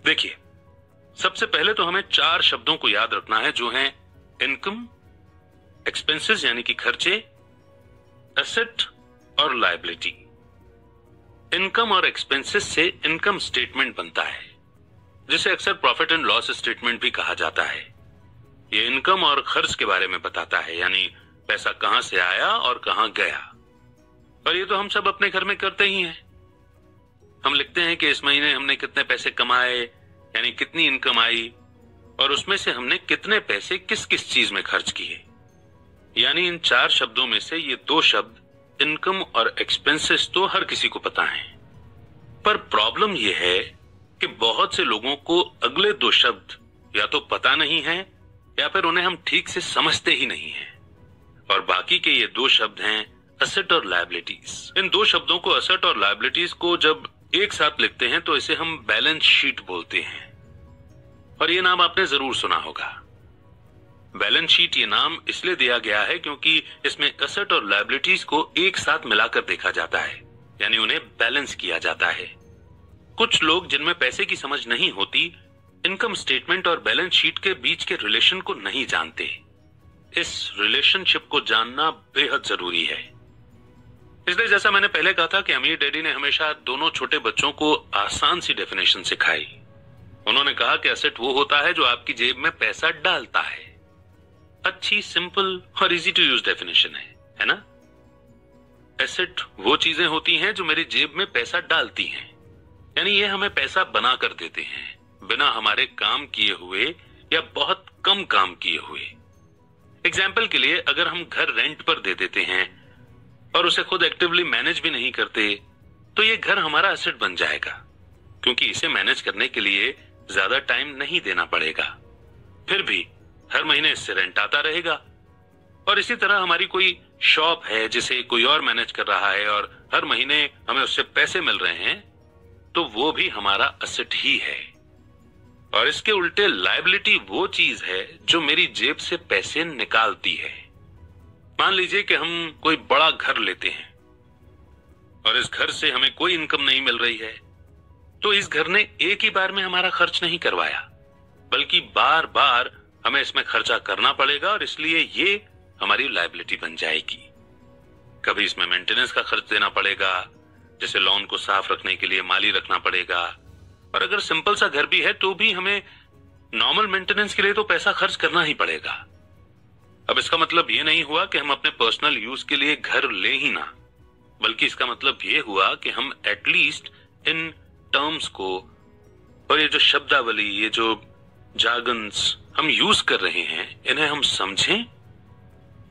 देखिए, सबसे पहले तो हमें 4 शब्दों को याद रखना है जो हैं इनकम, एक्सपेंसेस यानी कि खर्चे, एसेट और लायबिलिटी। इनकम और एक्सपेंसेस से इनकम स्टेटमेंट बनता है जिसे अक्सर प्रॉफिट एंड लॉस स्टेटमेंट भी कहा जाता है। यह इनकम और खर्च के बारे में बताता है, यानी पैसा कहां से आया और कहां गया। और ये तो हम सब अपने घर में करते ही हैं। हम लिखते हैं कि इस महीने हमने कितने पैसे कमाए, यानी कितनी इनकम आई, और उसमें से हमने कितने पैसे किस किस चीज में खर्च किए। यानी इन 4 शब्दों में से ये 2 शब्द इनकम और एक्सपेंसेस तो हर किसी को पता है। पर प्रॉब्लम यह है कि बहुत से लोगों को अगले 2 शब्द या तो पता नहीं है या फिर उन्हें हम ठीक से समझते ही नहीं हैं। और बाकी के ये 2 शब्द हैं एसेट और लायबिलिटीज। इन 2 शब्दों को, एसेट और लायबिलिटीज को, जब एक साथ लिखते हैं तो इसे हम बैलेंस शीट बोलते हैं। और ये नाम आपने जरूर सुना होगा। बैलेंस शीट ये नाम इसलिए दिया गया है क्योंकि इसमें एसेट और लायबिलिटीज को एक साथ मिलाकर देखा जाता है, यानी उन्हें बैलेंस किया जाता है। कुछ लोग जिनमें पैसे की समझ नहीं होती, इनकम स्टेटमेंट और बैलेंस शीट के बीच के रिलेशन को नहीं जानते। इस रिलेशनशिप को जानना बेहद जरूरी है। इसलिए जैसा मैंने पहले कहा था कि अमीर डैडी ने हमेशा दोनों छोटे बच्चों को आसान सी डेफिनेशन सिखाई। उन्होंने कहा कि एसेट वो होता है जो आपकी जेब में पैसा डालता है। अच्छी, सिंपल और इजी टू यूज डेफिनेशन है ना? एसेट वो चीजें होती हैं जो मेरी जेब में पैसा डालती हैं, यानी ये हमें पैसा बना कर देते हैं बिना हमारे काम किए हुए या बहुत कम काम किए हुए। एग्जाम्पल के लिए, अगर हम घर रेंट पर दे देते हैं और उसे खुद एक्टिवली मैनेज भी नहीं करते तो ये घर हमारा एसेट बन जाएगा, क्योंकि इसे मैनेज करने के लिए ज्यादा टाइम नहीं देना पड़ेगा। फिर भी हर महीने इससे रेंट आता रहेगा। और इसी तरह हमारी कोई शॉप है जिसे कोई और मैनेज कर रहा है और हर महीने हमें उससे पैसे मिल रहे हैं, तो वो भी हमारा एसेट ही है। और इसके उल्टे लायबिलिटी वो चीज है जो मेरी जेब से पैसे निकालती है। मान लीजिए कि हम कोई बड़ा घर लेते हैं और इस घर से हमें कोई इनकम नहीं मिल रही है, तो इस घर ने एक ही बार में हमारा खर्च नहीं करवाया, बल्कि बार बार हमें इसमें खर्चा करना पड़ेगा और इसलिए ये हमारी लायबिलिटी बन जाएगी। कभी इसमें मेंटेनेंस का खर्च देना पड़ेगा, जैसे लॉन को साफ रखने के लिए माली रखना पड़ेगा। और अगर सिंपल सा घर भी है तो भी हमें नॉर्मल मेंटेनेंस के लिए तो पैसा खर्च करना ही पड़ेगा। अब इसका मतलब ये नहीं हुआ कि हम अपने पर्सनल यूज के लिए घर ले ही ना, बल्कि इसका मतलब ये हुआ कि हम एटलीस्ट इन टर्म्स को और ये जो शब्दावली, ये जो जार्गन्स हम यूज कर रहे हैं, इन्हें हम समझें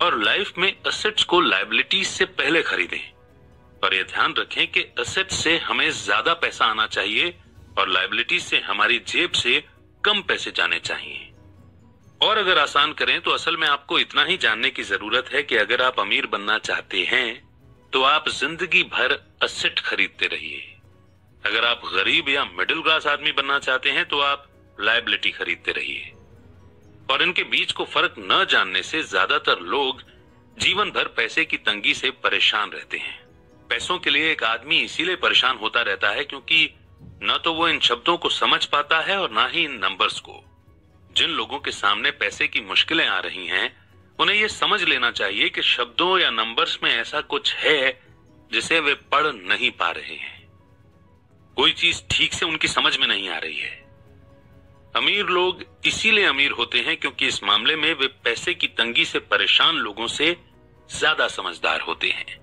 और लाइफ में एसेट्स को लायबिलिटीज से पहले खरीदें। और यह ध्यान रखें कि एसेट्स से हमें ज्यादा पैसा आना चाहिए और लायबिलिटीज से हमारी जेब से कम पैसे जाने चाहिए। और अगर आसान करें तो असल में आपको इतना ही जानने की जरूरत है कि अगर आप अमीर बनना चाहते हैं तो आप जिंदगी भर एसेट खरीदते रहिए। अगर आप गरीब या मिडिल क्लास आदमी बनना चाहते हैं तो आप लायबिलिटी खरीदते रहिए। और इनके बीच को फर्क न जानने से ज्यादातर लोग जीवन भर पैसे की तंगी से परेशान रहते हैं। पैसों के लिए एक आदमी इसीलिए परेशान होता रहता है क्योंकि न तो वो इन शब्दों को समझ पाता है और ना ही इन नंबर्स को। जिन लोगों के सामने पैसे की मुश्किलें आ रही हैं, उन्हें यह समझ लेना चाहिए कि शब्दों या नंबर्स में ऐसा कुछ है जिसे वे पढ़ नहीं पा रहे हैं। कोई चीज ठीक से उनकी समझ में नहीं आ रही है। अमीर लोग इसीलिए अमीर होते हैं क्योंकि इस मामले में वे पैसे की तंगी से परेशान लोगों से ज्यादा समझदार होते हैं।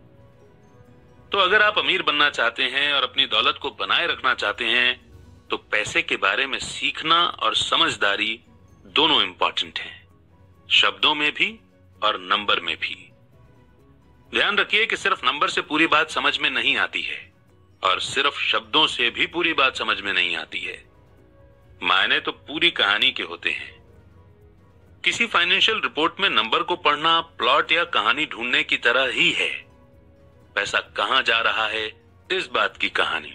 तो अगर आप अमीर बनना चाहते हैं और अपनी दौलत को बनाए रखना चाहते हैं तो पैसे के बारे में सीखना और समझदारी दोनों इंपॉर्टेंट हैं, शब्दों में भी और नंबर में भी। ध्यान रखिए कि सिर्फ नंबर से पूरी बात समझ में नहीं आती है और सिर्फ शब्दों से भी पूरी बात समझ में नहीं आती है। मायने तो पूरी कहानी के होते हैं। किसी फाइनेंशियल रिपोर्ट में नंबर को पढ़ना प्लॉट या कहानी ढूंढने की तरह ही है। पैसा कहां जा रहा है, इस बात की कहानी।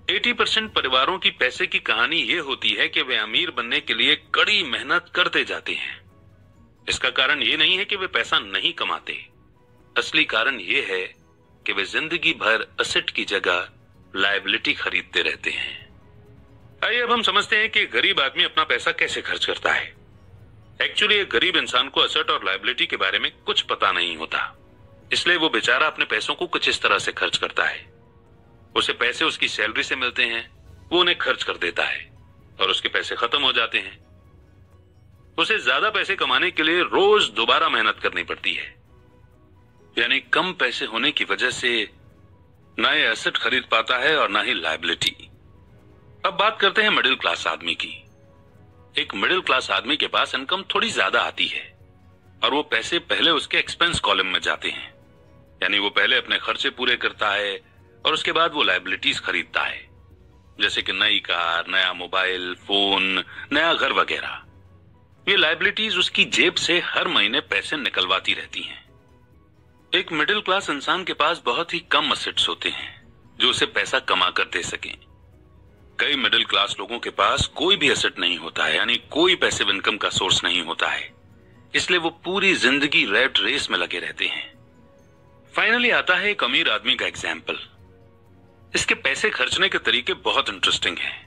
80% परिवारों की पैसे की कहानी यह होती है कि वे अमीर बनने के लिए कड़ी मेहनत करते जाते हैं। इसका कारण यह नहीं है कि वे पैसा नहीं कमाते, असली कारण यह है कि वे जिंदगी भर एसेट की जगह लायबिलिटी खरीदते रहते हैं। आइए अब हम समझते हैं कि गरीब आदमी अपना पैसा कैसे खर्च करता है। एक्चुअली एक गरीब इंसान को एसेट और लायबिलिटी के बारे में कुछ पता नहीं होता, इसलिए वो बेचारा अपने पैसों को कुछ इस तरह से खर्च करता है। उसे पैसे उसकी सैलरी से मिलते हैं, वो उन्हें खर्च कर देता है और उसके पैसे खत्म हो जाते हैं। उसे ज्यादा पैसे कमाने के लिए रोज दोबारा मेहनत करनी पड़ती है, यानी कम पैसे होने की वजह से ना ये एसेट खरीद पाता है और ना ही लायबिलिटी। अब बात करते हैं मिडिल क्लास आदमी की। एक मिडिल क्लास आदमी के पास इनकम थोड़ी ज्यादा आती है और वो पैसे पहले उसके एक्सपेंस कॉलम में जाते हैं, यानी वो पहले अपने खर्चे पूरे करता है और उसके बाद वो लायबिलिटीज खरीदता है, जैसे कि नई कार, नया मोबाइल फोन, नया घर वगैरह। ये लायबिलिटीज उसकी जेब से हर महीने पैसे निकलवाती रहती हैं। एक मिडिल क्लास इंसान के पास बहुत ही कम एसेट्स होते हैं जो उसे पैसा कमा कर दे सकें। कई मिडिल क्लास लोगों के पास कोई भी एसेट नहीं होता है, यानी कोई पैसिव इनकम का सोर्स नहीं होता है, इसलिए वो पूरी जिंदगी रैट रेस में लगे रहते हैं। फाइनली आता है एक अमीर आदमी का एग्जाम्पल। इसके पैसे खर्चने के तरीके बहुत इंटरेस्टिंग हैं।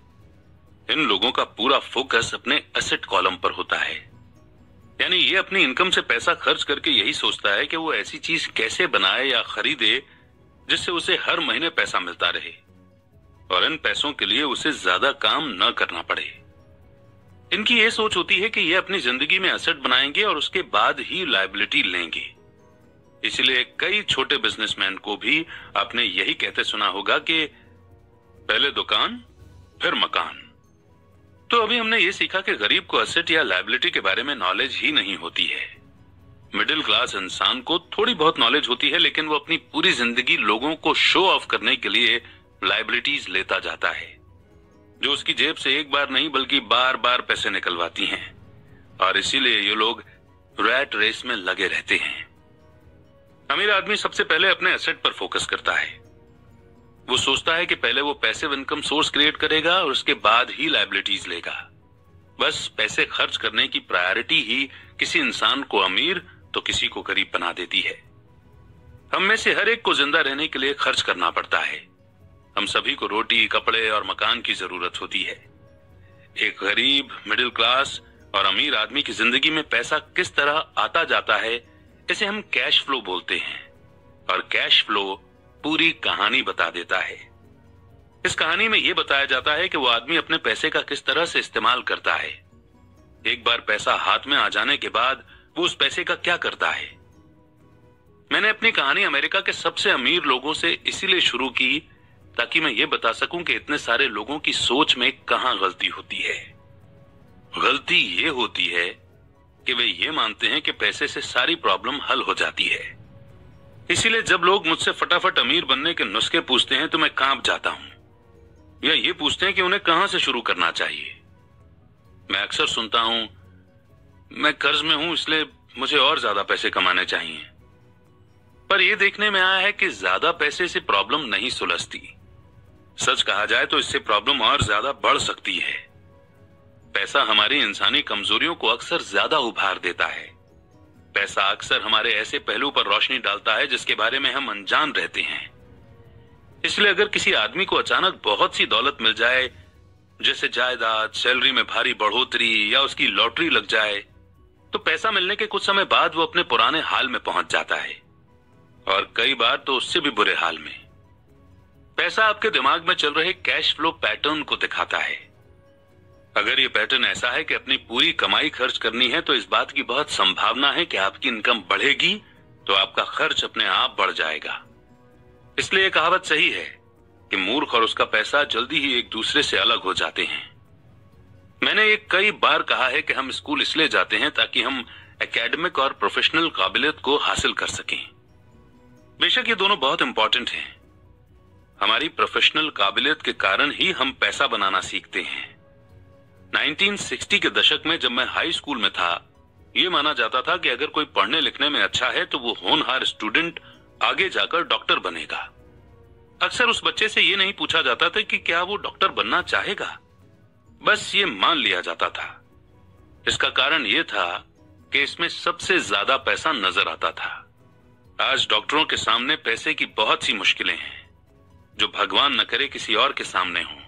इन लोगों का पूरा फोकस अपने एसेट कॉलम पर होता है, यानी ये अपनी इनकम से पैसा खर्च करके यही सोचता है कि वो ऐसी चीज कैसे बनाए या खरीदे जिससे उसे हर महीने पैसा मिलता रहे और इन पैसों के लिए उसे ज्यादा काम न करना पड़े। इनकी ये सोच होती है कि ये अपनी जिंदगी में एसेट बनाएंगे और उसके बाद ही लायबिलिटी लेंगे। इसलिए कई छोटे बिजनेसमैन को भी आपने यही कहते सुना होगा कि पहले दुकान फिर मकान। तो अभी हमने ये सीखा कि गरीब को एसेट या लायबिलिटी के बारे में नॉलेज ही नहीं होती है। मिडिल क्लास इंसान को थोड़ी बहुत नॉलेज होती है, लेकिन वो अपनी पूरी जिंदगी लोगों को शो ऑफ करने के लिए लायबिलिटीज लेता जाता है, जो उसकी जेब से एक बार नहीं बल्कि बार बार पैसे निकलवाती हैं, और इसीलिए ये लोग रैट रेस में लगे रहते हैं। अमीर आदमी सबसे पहले अपने एसेट पर फोकस करता है। वो सोचता है कि पहले वो पैसिव इनकम सोर्स क्रिएट करेगा और उसके बाद ही लायबिलिटीज लेगा। बस पैसे खर्च करने की प्रायोरिटी ही किसी इंसान को अमीर तो किसी को गरीब बना देती है। हम में से हर एक को जिंदा रहने के लिए खर्च करना पड़ता है। हम सभी को रोटी, कपड़े और मकान की जरूरत होती है। एक गरीब, मिडिल क्लास और अमीर आदमी की जिंदगी में पैसा किस तरह आता जाता है, इसे हम कैश फ्लो बोलते हैं, और कैश फ्लो पूरी कहानी बता देता है। इस कहानी में यह बताया जाता है कि वो आदमी अपने पैसे का किस तरह से इस्तेमाल करता है। एक बार पैसा हाथ में आ जाने के बाद वो उस पैसे का क्या करता है। मैंने अपनी कहानी अमेरिका के सबसे अमीर लोगों से इसीलिए शुरू की ताकि मैं ये बता सकूं कि इतने सारे लोगों की सोच में कहां गलती होती है। गलती ये होती है कि वे ये मानते हैं कि पैसे से सारी प्रॉब्लम हल हो जाती है। इसीलिए जब लोग मुझसे फटाफट अमीर बनने के नुस्खे पूछते हैं तो मैं कांप जाता हूं, या ये पूछते हैं कि उन्हें कहां से शुरू करना चाहिए। मैं अक्सर सुनता हूं, मैं कर्ज में हूं इसलिए मुझे और ज्यादा पैसे कमाने चाहिए। पर यह देखने में आया है कि ज्यादा पैसे से प्रॉब्लम नहीं सुलझती। सच कहा जाए तो इससे प्रॉब्लम और ज्यादा बढ़ सकती है। पैसा हमारी इंसानी कमजोरियों को अक्सर ज्यादा उभार देता है। पैसा अक्सर हमारे ऐसे पहलू पर रोशनी डालता है जिसके बारे में हम अनजान रहते हैं। इसलिए अगर किसी आदमी को अचानक बहुत सी दौलत मिल जाए, जैसे जायदाद, सैलरी में भारी बढ़ोतरी या उसकी लॉटरी लग जाए, तो पैसा मिलने के कुछ समय बाद वो अपने पुराने हाल में पहुंच जाता है, और कई बार तो उससे भी बुरे हाल में। पैसा आपके दिमाग में चल रहे कैश फ्लो पैटर्न को दिखाता है। अगर ये पैटर्न ऐसा है कि अपनी पूरी कमाई खर्च करनी है, तो इस बात की बहुत संभावना है कि आपकी इनकम बढ़ेगी तो आपका खर्च अपने आप बढ़ जाएगा। इसलिए ये कहावत सही है कि मूर्ख और उसका पैसा जल्दी ही एक दूसरे से अलग हो जाते हैं। मैंने ये कई बार कहा है कि हम स्कूल इसलिए जाते हैं ताकि हम एकेडमिक और प्रोफेशनल काबिलियत को हासिल कर सकें। बेशक ये दोनों बहुत इंपॉर्टेंट हैं। हमारी प्रोफेशनल काबिलियत के कारण ही हम पैसा बनाना सीखते हैं। 1960 के दशक में जब मैं हाई स्कूल में था, यह माना जाता था कि अगर कोई पढ़ने लिखने में अच्छा है तो वो होनहार स्टूडेंट आगे जाकर डॉक्टर बनेगा। अक्सर उस बच्चे से यह नहीं पूछा जाता था कि क्या वो डॉक्टर बनना चाहेगा, बस ये मान लिया जाता था। इसका कारण यह था कि इसमें सबसे ज्यादा पैसा नजर आता था। आज डॉक्टरों के सामने पैसे की बहुत सी मुश्किलें हैं जो भगवान न करे किसी और के सामने हों।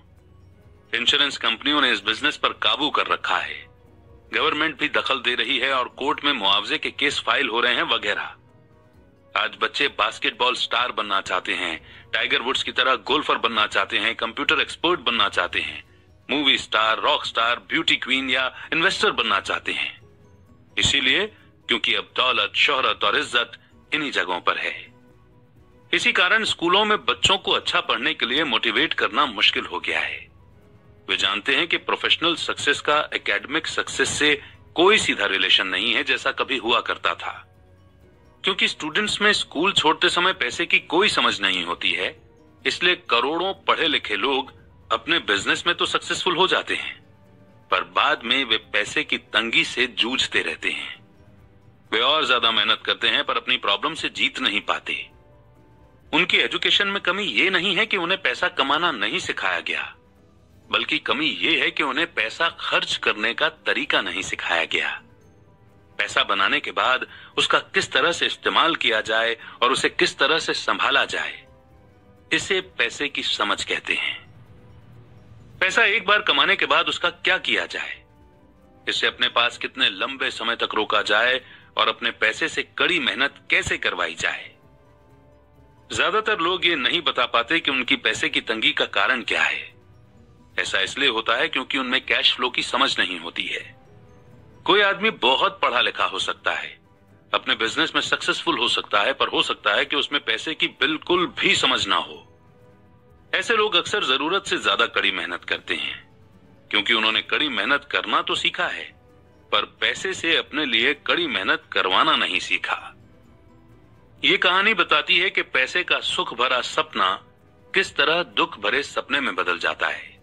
इंश्योरेंस कंपनियों ने इस बिजनेस पर काबू कर रखा है, गवर्नमेंट भी दखल दे रही है और कोर्ट में मुआवजे के केस फाइल हो रहे हैं वगैरह। आज बच्चे बास्केटबॉल स्टार बनना चाहते हैं, टाइगर वुड्स की तरह गोल्फर बनना चाहते हैं, कंप्यूटर एक्सपर्ट बनना चाहते हैं, movie star, rock star, beauty queen या इन्वेस्टर बनना चाहते हैं। इसीलिए क्योंकि अब दौलत, शोहरत और इज्जत इन्हीं जगहों पर है। इसी कारण स्कूलों में बच्चों को अच्छा पढ़ने के लिए मोटिवेट करना मुश्किल हो गया है। वे जानते हैं कि प्रोफेशनल सक्सेस का एकेडमिक सक्सेस से कोई सीधा रिलेशन नहीं है जैसा कभी हुआ करता था। क्योंकि स्टूडेंट्स में स्कूल छोड़ते समय पैसे की कोई समझ नहीं होती है, इसलिए करोड़ों पढ़े लिखे लोग अपने बिजनेस में तो सक्सेसफुल हो जाते हैं, पर बाद में वे पैसे की तंगी से जूझते रहते हैं। वे और ज्यादा मेहनत करते हैं पर अपनी प्रॉब्लम से जीत नहीं पाते। उनकी एजुकेशन में कमी यह नहीं है कि उन्हें पैसा कमाना नहीं सिखाया गया, बल्कि कमी यह है कि उन्हें पैसा खर्च करने का तरीका नहीं सिखाया गया। पैसा बनाने के बाद उसका किस तरह से इस्तेमाल किया जाए और उसे किस तरह से संभाला जाए, इसे पैसे की समझ कहते हैं। पैसा एक बार कमाने के बाद उसका क्या किया जाए, इसे अपने पास कितने लंबे समय तक रोका जाए और अपने पैसे से कड़ी मेहनत कैसे करवाई जाए। ज्यादातर लोग ये नहीं बता पाते कि उनकी पैसे की तंगी का कारण क्या है। ऐसा इसलिए होता है क्योंकि उनमें कैश फ्लो की समझ नहीं होती है। कोई आदमी बहुत पढ़ा लिखा हो सकता है, अपने बिजनेस में सक्सेसफुल हो सकता है, पर हो सकता है कि उसमें पैसे की बिल्कुल भी समझ ना हो। ऐसे लोग अक्सर जरूरत से ज्यादा कड़ी मेहनत करते हैं क्योंकि उन्होंने कड़ी मेहनत करना तो सीखा है, पर पैसे से अपने लिए कड़ी मेहनत करवाना नहीं सीखा। ये कहानी बताती है कि पैसे का सुख भरा सपना किस तरह दुख भरे सपने में बदल जाता है।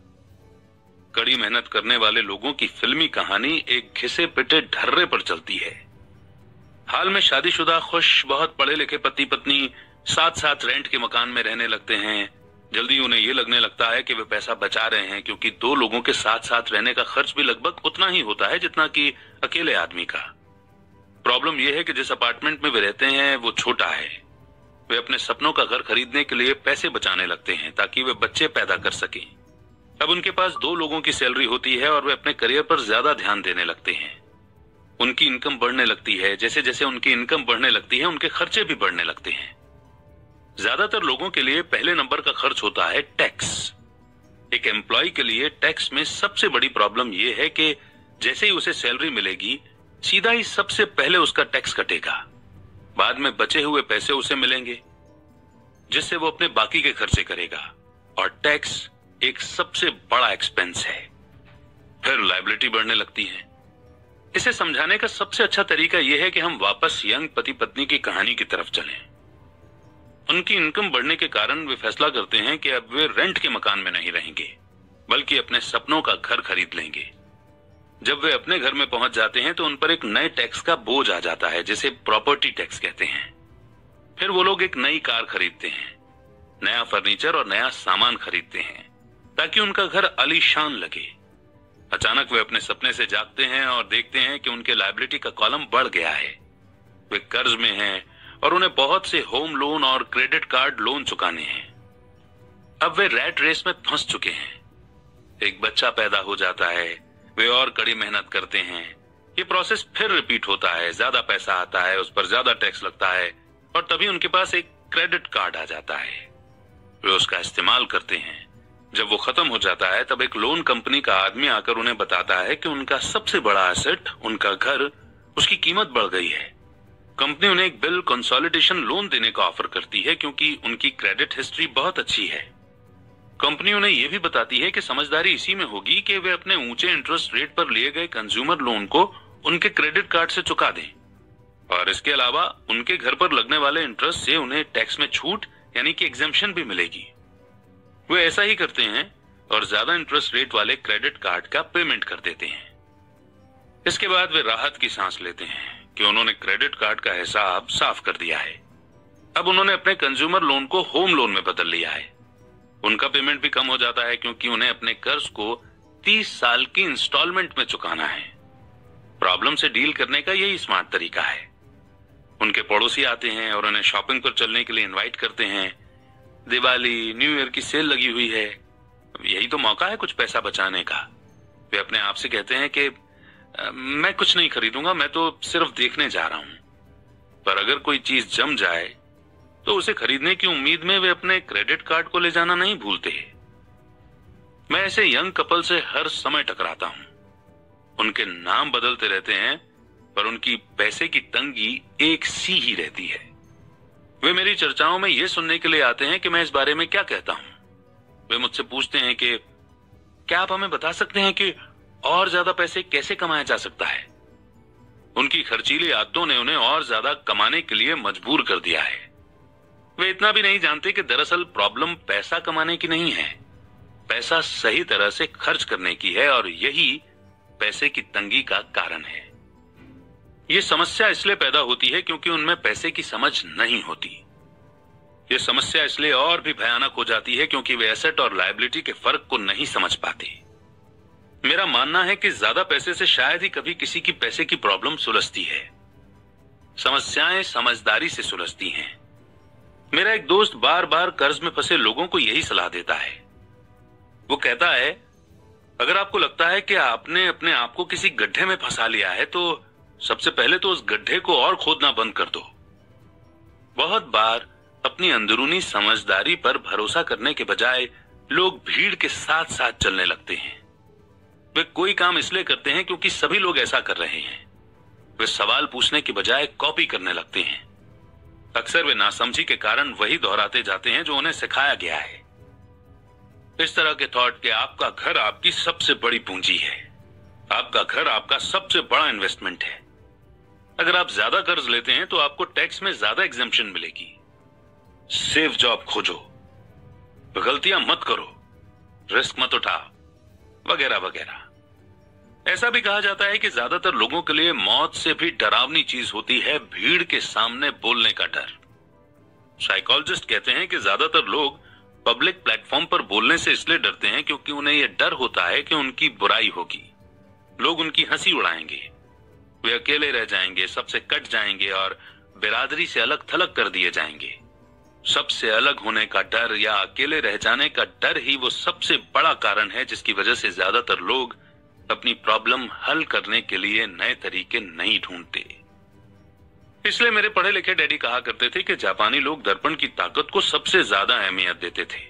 कड़ी मेहनत करने वाले लोगों की फिल्मी कहानी एक घिसे पिटे ढर्रे पर चलती है। हाल में शादीशुदा खुश बहुत पढ़े लिखे पति पत्नी साथ साथ रेंट के मकान में रहने लगते हैं। जल्दी उन्हें यह लगने लगता है कि वे पैसा बचा रहे हैं, क्योंकि दो लोगों के साथ साथ रहने का खर्च भी लगभग उतना ही होता है जितना कि अकेले आदमी का। प्रॉब्लम यह है कि जिस अपार्टमेंट में वे रहते हैं वो छोटा है। वे अपने सपनों का घर खरीदने के लिए पैसे बचाने लगते हैं ताकि वे बच्चे पैदा कर सकें। अब उनके पास दो लोगों की सैलरी होती है और वे अपने करियर पर ज्यादा ध्यान देने लगते हैं। उनकी इनकम बढ़ने लगती है। जैसे जैसे उनकी इनकम बढ़ने लगती है उनके खर्चे भी बढ़ने लगते हैं। ज्यादातर लोगों के लिए पहले नंबर का खर्च होता है टैक्स। एक एम्प्लॉय के लिए टैक्स में सबसे बड़ी प्रॉब्लम यह है कि जैसे ही उसे सैलरी मिलेगी सीधा ही सबसे पहले उसका टैक्स कटेगा, बाद में बचे हुए पैसे उसे मिलेंगे जिससे वो अपने बाकी के खर्चे करेगा, और टैक्स एक सबसे बड़ा एक्सपेंस है। फिर लायबिलिटी बढ़ने लगती है। इसे समझाने का सबसे अच्छा तरीका यह है कि हम वापस यंग पति पत्नी की कहानी की तरफ चलें। उनकी इनकम बढ़ने के कारण वे फैसला करते हैं कि अब वे रेंट के मकान में नहीं रहेंगे, बल्कि अपने सपनों का घर खरीद लेंगे। जब वे अपने घर में पहुंच जाते हैं तो उन पर एक नए टैक्स का बोझ आ जाता है, जिसे प्रॉपर्टी टैक्स कहते हैं। फिर वो लोग एक नई कार खरीदते हैं, नया फर्नीचर और नया सामान खरीदते हैं ताकि उनका घर आलीशान लगे। अचानक वे अपने सपने से जागते हैं और देखते हैं कि उनके लायबिलिटी का कॉलम बढ़ गया है। वे कर्ज में हैं और उन्हें बहुत से होम लोन और क्रेडिट कार्ड लोन चुकाने हैं। अब वे रैट रेस में फंस चुके हैं। एक बच्चा पैदा हो जाता है, वे और कड़ी मेहनत करते हैं। ये प्रोसेस फिर रिपीट होता है, ज्यादा पैसा आता है, उस पर ज्यादा टैक्स लगता है और तभी उनके पास एक क्रेडिट कार्ड आ जाता है। वे उसका इस्तेमाल करते हैं। जब वो खत्म हो जाता है तब एक लोन कंपनी का आदमी आकर उन्हें बताता है कि उनका सबसे बड़ा एसेट, उनका घर, उसकी कीमत बढ़ गई है। कंपनी उन्हें एक बिल कंसोलिडेशन लोन देने का ऑफर करती है क्योंकि उनकी क्रेडिट हिस्ट्री बहुत अच्छी है। कंपनी उन्हें यह भी बताती है कि समझदारी इसी में होगी कि वे अपने ऊंचे इंटरेस्ट रेट पर लिए गए कंज्यूमर लोन को उनके क्रेडिट कार्ड से चुका दें और इसके अलावा उनके घर पर लगने वाले इंटरेस्ट से उन्हें टैक्स में छूट यानी कि एग्जेम्पशन भी मिलेगी। वे ऐसा ही करते हैं और ज्यादा इंटरेस्ट रेट वाले क्रेडिट कार्ड का पेमेंट कर देते हैं। इसके बाद वे राहत की सांस लेते हैं कि उन्होंने क्रेडिट कार्ड का हिसाब साफ कर दिया है। अब उन्होंने अपने कंज्यूमर लोन को होम लोन में बदल लिया है। उनका पेमेंट भी कम हो जाता है क्योंकि उन्हें अपने कर्ज को 30 साल की इंस्टॉलमेंट में चुकाना है। प्रॉब्लम से डील करने का यही स्मार्ट तरीका है। उनके पड़ोसी आते हैं और उन्हें शॉपिंग पर चलने के लिए इनवाइट करते हैं। दिवाली, न्यू ईयर की सेल लगी हुई है, यही तो मौका है कुछ पैसा बचाने का। वे अपने आप से कहते हैं कि मैं कुछ नहीं खरीदूंगा, मैं तो सिर्फ देखने जा रहा हूं। पर अगर कोई चीज जम जाए तो उसे खरीदने की उम्मीद में वे अपने क्रेडिट कार्ड को ले जाना नहीं भूलते। मैं ऐसे यंग कपल से हर समय टकराता हूं। उनके नाम बदलते रहते हैं पर उनकी पैसे की तंगी एक सी ही रहती है। वे मेरी चर्चाओं में यह सुनने के लिए आते हैं कि मैं इस बारे में क्या कहता हूं। वे मुझसे पूछते हैं कि क्या आप हमें बता सकते हैं कि और ज्यादा पैसे कैसे कमाया जा सकता है। उनकी खर्चीली आदतों ने उन्हें और ज्यादा कमाने के लिए मजबूर कर दिया है। वे इतना भी नहीं जानते कि दरअसल प्रॉब्लम पैसा कमाने की नहीं है, पैसा सही तरह से खर्च करने की है और यही पैसे की तंगी का कारण है। यह समस्या इसलिए पैदा होती है क्योंकि उनमें पैसे की समझ नहीं होती। यह समस्या इसलिए और भी भयानक हो जाती है क्योंकि वे एसेट और लायबिलिटी के फर्क को नहीं समझ पाते। मेरा मानना है कि ज्यादा पैसे से शायद ही कभी किसी की पैसे की प्रॉब्लम सुलझती है। समस्याएं समझदारी से सुलझती हैं। मेरा एक दोस्त बार बार कर्ज में फंसे लोगों को यही सलाह देता है। वो कहता है, अगर आपको लगता है कि आपने अपने आप को किसी गड्ढे में फंसा लिया है तो सबसे पहले तो उस गड्ढे को और खोदना बंद कर दो। बहुत बार अपनी अंदरूनी समझदारी पर भरोसा करने के बजाय लोग भीड़ के साथ साथ चलने लगते हैं। वे कोई काम इसलिए करते हैं क्योंकि सभी लोग ऐसा कर रहे हैं। वे सवाल पूछने के बजाय कॉपी करने लगते हैं। अक्सर वे नासमझी के कारण वही दोहराते जाते हैं जो उन्हें सिखाया गया है। इस तरह के थॉट कि आपका घर आपकी सबसे बड़ी पूंजी है, आपका घर आपका सबसे बड़ा इन्वेस्टमेंट है। अगर आप ज्यादा कर्ज लेते हैं तो आपको टैक्स में ज्यादा एग्जेम्पशन मिलेगी। सेफ जॉब खोजो, गलतियां मत करो, रिस्क मत उठाओ, वगैरह वगैरह। ऐसा भी कहा जाता है कि ज्यादातर लोगों के लिए मौत से भी डरावनी चीज होती है भीड़ के सामने बोलने का डर। साइकोलॉजिस्ट कहते हैं कि ज्यादातर लोग पब्लिक प्लेटफॉर्म पर बोलने से इसलिए डरते हैं क्योंकि उन्हें यह डर होता है कि उनकी बुराई होगी, लोग उनकी हंसी उड़ाएंगे, वे अकेले रह जाएंगे, सबसे कट जाएंगे और बिरादरी से अलग थलग कर दिए जाएंगे। सबसे अलग होने का डर या अकेले रह जाने का डर ही वो सबसे बड़ा कारण है जिसकी वजह से ज्यादातर लोग अपनी प्रॉब्लम हल करने के लिए नए तरीके नहीं ढूंढते। इसलिए मेरे पढ़े लिखे डैडी कहा करते थे कि जापानी लोग दर्पण की ताकत को सबसे ज्यादा अहमियत देते थे,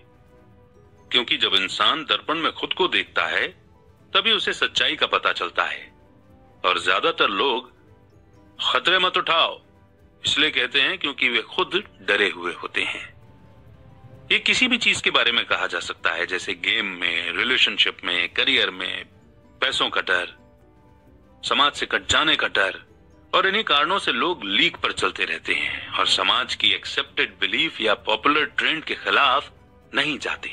क्योंकि जब इंसान दर्पण में खुद को देखता है तभी उसे सच्चाई का पता चलता है। और ज्यादातर लोग खतरे मत उठाओ इसलिए कहते हैं क्योंकि वे खुद डरे हुए होते हैं। ये किसी भी चीज के बारे में कहा जा सकता है, जैसे गेम में, रिलेशनशिप में, करियर में, पैसों का डर। समाज से कट जाने का डर, और इन्हीं कारणों से लोग लीक पर चलते रहते हैं और समाज की एक्सेप्टेड बिलीफ या पॉपुलर ट्रेंड के खिलाफ नहीं जाते।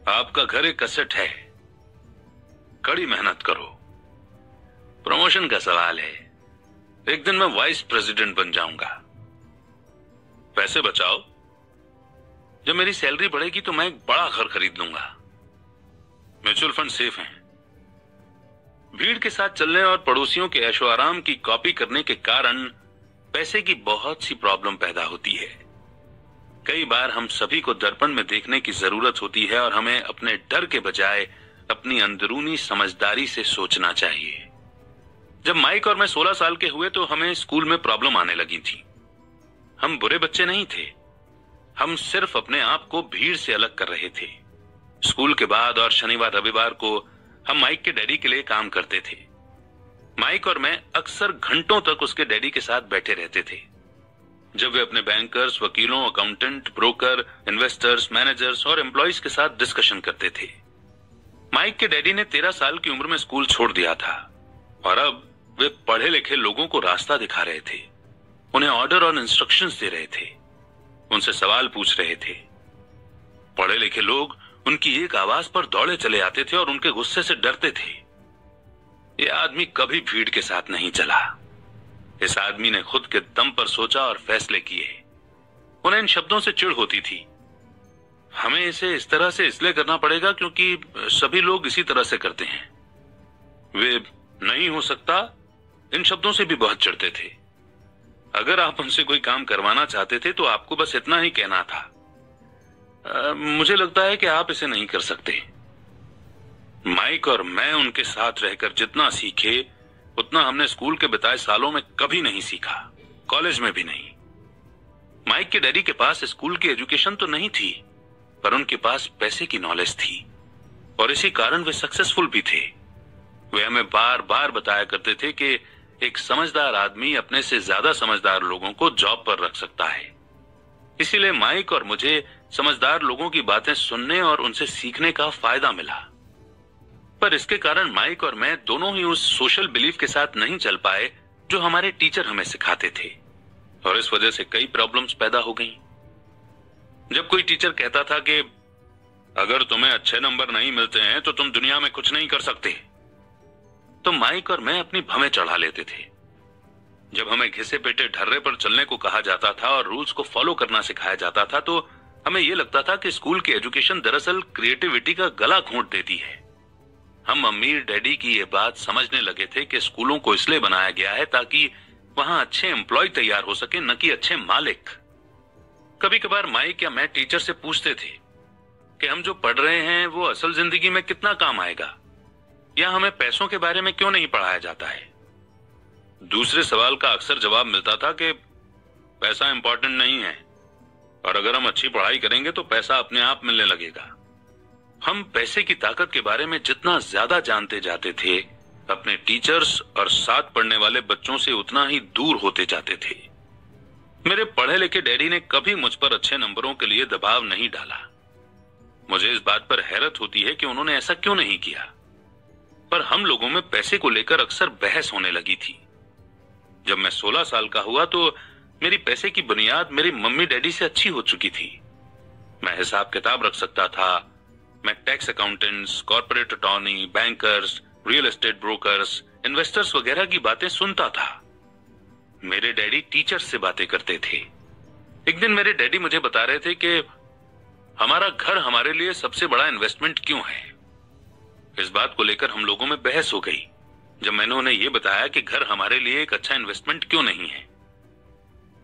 आपका घर एक एसेट है, कड़ी मेहनत करो। प्रमोशन का सवाल है, एक दिन मैं वाइस प्रेसिडेंट बन जाऊंगा। पैसे बचाओ, जब मेरी सैलरी बढ़ेगी तो मैं एक बड़ा घर खरीद लूंगा। म्यूचुअल फंड सेफ हैं। भीड़ के साथ चलने और पड़ोसियों के ऐशो आराम की कॉपी करने के कारण पैसे की बहुत सी प्रॉब्लम पैदा होती है। कई बार हम सभी को दर्पण में देखने की जरूरत होती है और हमें अपने डर के बजाय अपनी अंदरूनी समझदारी से सोचना चाहिए। जब माइक और मैं 16 साल के हुए तो हमें स्कूल में प्रॉब्लम आने लगी थी। हम बुरे बच्चे नहीं थे, हम सिर्फ अपने आप को भीड़ से अलग कर रहे थे। स्कूल के बाद और शनिवार रविवार को हम माइक के डैडी के लिए काम करते थे। माइक और मैं अक्सर घंटों तक उसके डैडी के साथ बैठे रहते थे जब वे अपने बैंकर्स, वकीलों, अकाउंटेंट, ब्रोकर, इन्वेस्टर्स, मैनेजर्स और एम्प्लॉइज के साथ डिस्कशन करते थे। माइक के डैडी ने 13 साल की उम्र में स्कूल छोड़ दिया था और अब वे पढ़े लिखे लोगों को रास्ता दिखा रहे थे, उन्हें ऑर्डर और इंस्ट्रक्शंस दे रहे थे, उनसे सवाल पूछ रहे थे। पढ़े लिखे लोग उनकी एक आवाज पर दौड़े चले आते थे और उनके गुस्से से डरते थे। यह आदमी कभी भीड़ के साथ नहीं चला। इस आदमी ने खुद के दम पर सोचा और फैसले किए। उन्हें इन शब्दों से चिढ़ होती थी, हमें इसे इस तरह से इसलिए करना पड़ेगा क्योंकि सभी लोग इसी तरह से करते हैं। वे नहीं हो सकता, इन शब्दों से भी बहुत चिढ़ते थे। अगर आप उनसे कोई काम करवाना चाहते थे तो आपको बस इतना ही कहना था, मुझे लगता है कि आप इसे नहीं कर सकते। माइक और मैं उनके साथ रहकर जितना सीखे उतना हमने स्कूल के बिताए सालों में कभी नहीं सीखा, कॉलेज में भी नहीं। माइक के डैडी के पास स्कूल की एजुकेशन तो नहीं थी, पर उनके पास पैसे की नॉलेज थी और इसी कारण वे सक्सेसफुल भी थे। वे हमें बार बार बताया करते थे कि एक समझदार आदमी अपने से ज्यादा समझदार लोगों को जॉब पर रख सकता है। इसीलिए माइक और मुझे समझदार लोगों की बातें सुनने और उनसे सीखने का फायदा मिला। पर इसके कारण माइक और मैं दोनों ही उस सोशल बिलीफ के साथ नहीं चल पाए जो हमारे टीचर हमें सिखाते थे, और इस वजह से कई प्रॉब्लम्स पैदा हो गई। जब कोई टीचर कहता था कि अगर तुम्हें अच्छे नंबर नहीं मिलते हैं तो तुम दुनिया में कुछ नहीं कर सकते, तो माइक और मैं अपनी भवें चढ़ा लेते थे। जब हमें घिसे पेटे ढर्रे पर चलने को कहा जाता था और रूल्स को फॉलो करना सिखाया जाता था तो हमें यह लगता था कि स्कूल की एजुकेशन दरअसल क्रिएटिविटी का गला घोंट देती है। हम अमीर डैडी की यह बात समझने लगे थे कि स्कूलों को इसलिए बनाया गया है ताकि वहां अच्छे एम्प्लॉय तैयार हो सके, न कि अच्छे मालिक। कभी कभार माइक या मैं टीचर से पूछते थे कि हम जो पढ़ रहे हैं वो असल जिंदगी में कितना काम आएगा, या हमें पैसों के बारे में क्यों नहीं पढ़ाया जाता है। दूसरे सवाल का अक्सर जवाब मिलता था कि पैसा इंपॉर्टेंट नहीं है और अगर हम अच्छी पढ़ाई करेंगे तो पैसा अपने आप मिलने लगेगा। हम पैसे की ताकत के बारे में जितना ज्यादा जानते जाते थे, अपने टीचर्स और साथ पढ़ने वाले बच्चों से उतना ही दूर होते जाते थे। मेरे पढ़े लिखे डैडी ने कभी मुझ पर अच्छे नंबरों के लिए दबाव नहीं डाला। मुझे इस बात पर हैरत होती है कि उन्होंने ऐसा क्यों नहीं किया, पर हम लोगों में पैसे को लेकर अक्सर बहस होने लगी थी। जब मैं 16 साल का हुआ तो मेरी पैसे की बुनियाद मेरी मम्मी डैडी से अच्छी हो चुकी थी। मैं हिसाब किताब रख सकता था, मैं tax accountants, corporate attorney, bankers, real estate brokers, investors वगैरह की बातें सुनता था। मेरे डैडी टीचर्स से बातें करते थे। एक दिन मेरे डैडी मुझे बता रहे थे कि हमारा घर हमारे लिए सबसे बड़ा इन्वेस्टमेंट क्यों है। इस बात को लेकर हम लोगों में बहस हो गई जब मैंने उन्हें यह बताया कि घर हमारे लिए एक अच्छा इन्वेस्टमेंट क्यों नहीं है।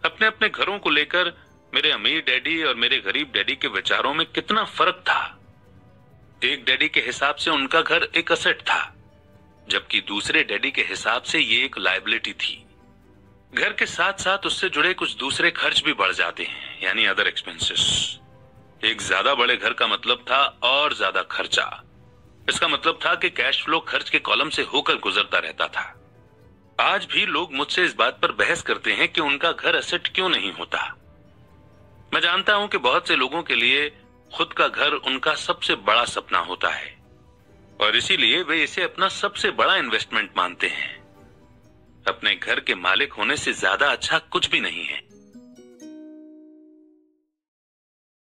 अपने अपने घरों को लेकर मेरे अमीर डैडी और मेरे गरीब डैडी के विचारों में कितना फर्क था। एक डैडी के हिसाब से उनका घर एक असेट था, जबकि दूसरे डैडी के हिसाब से ये एक लायबिलिटी थी। घर के साथ साथ उससे जुड़े कुछ दूसरे खर्च भी बढ़ जाते हैं, यानी अदर एक्सपेंसेस। एक ज्यादा बड़े घर का मतलब था और ज्यादा खर्चा। इसका मतलब था कि कैश फ्लो खर्च के कॉलम से होकर गुजरता रहता था। आज भी लोग मुझसे इस बात पर बहस करते हैं कि उनका घर एसेट क्यों नहीं होता। मैं जानता हूं कि बहुत से लोगों के लिए खुद का घर उनका सबसे बड़ा सपना होता है। और इसीलिए वे इसे अपना सबसे बड़ा इन्वेस्टमेंट मानते हैं। अपने घर के मालिक होने से ज्यादा अच्छा कुछ भी नहीं है।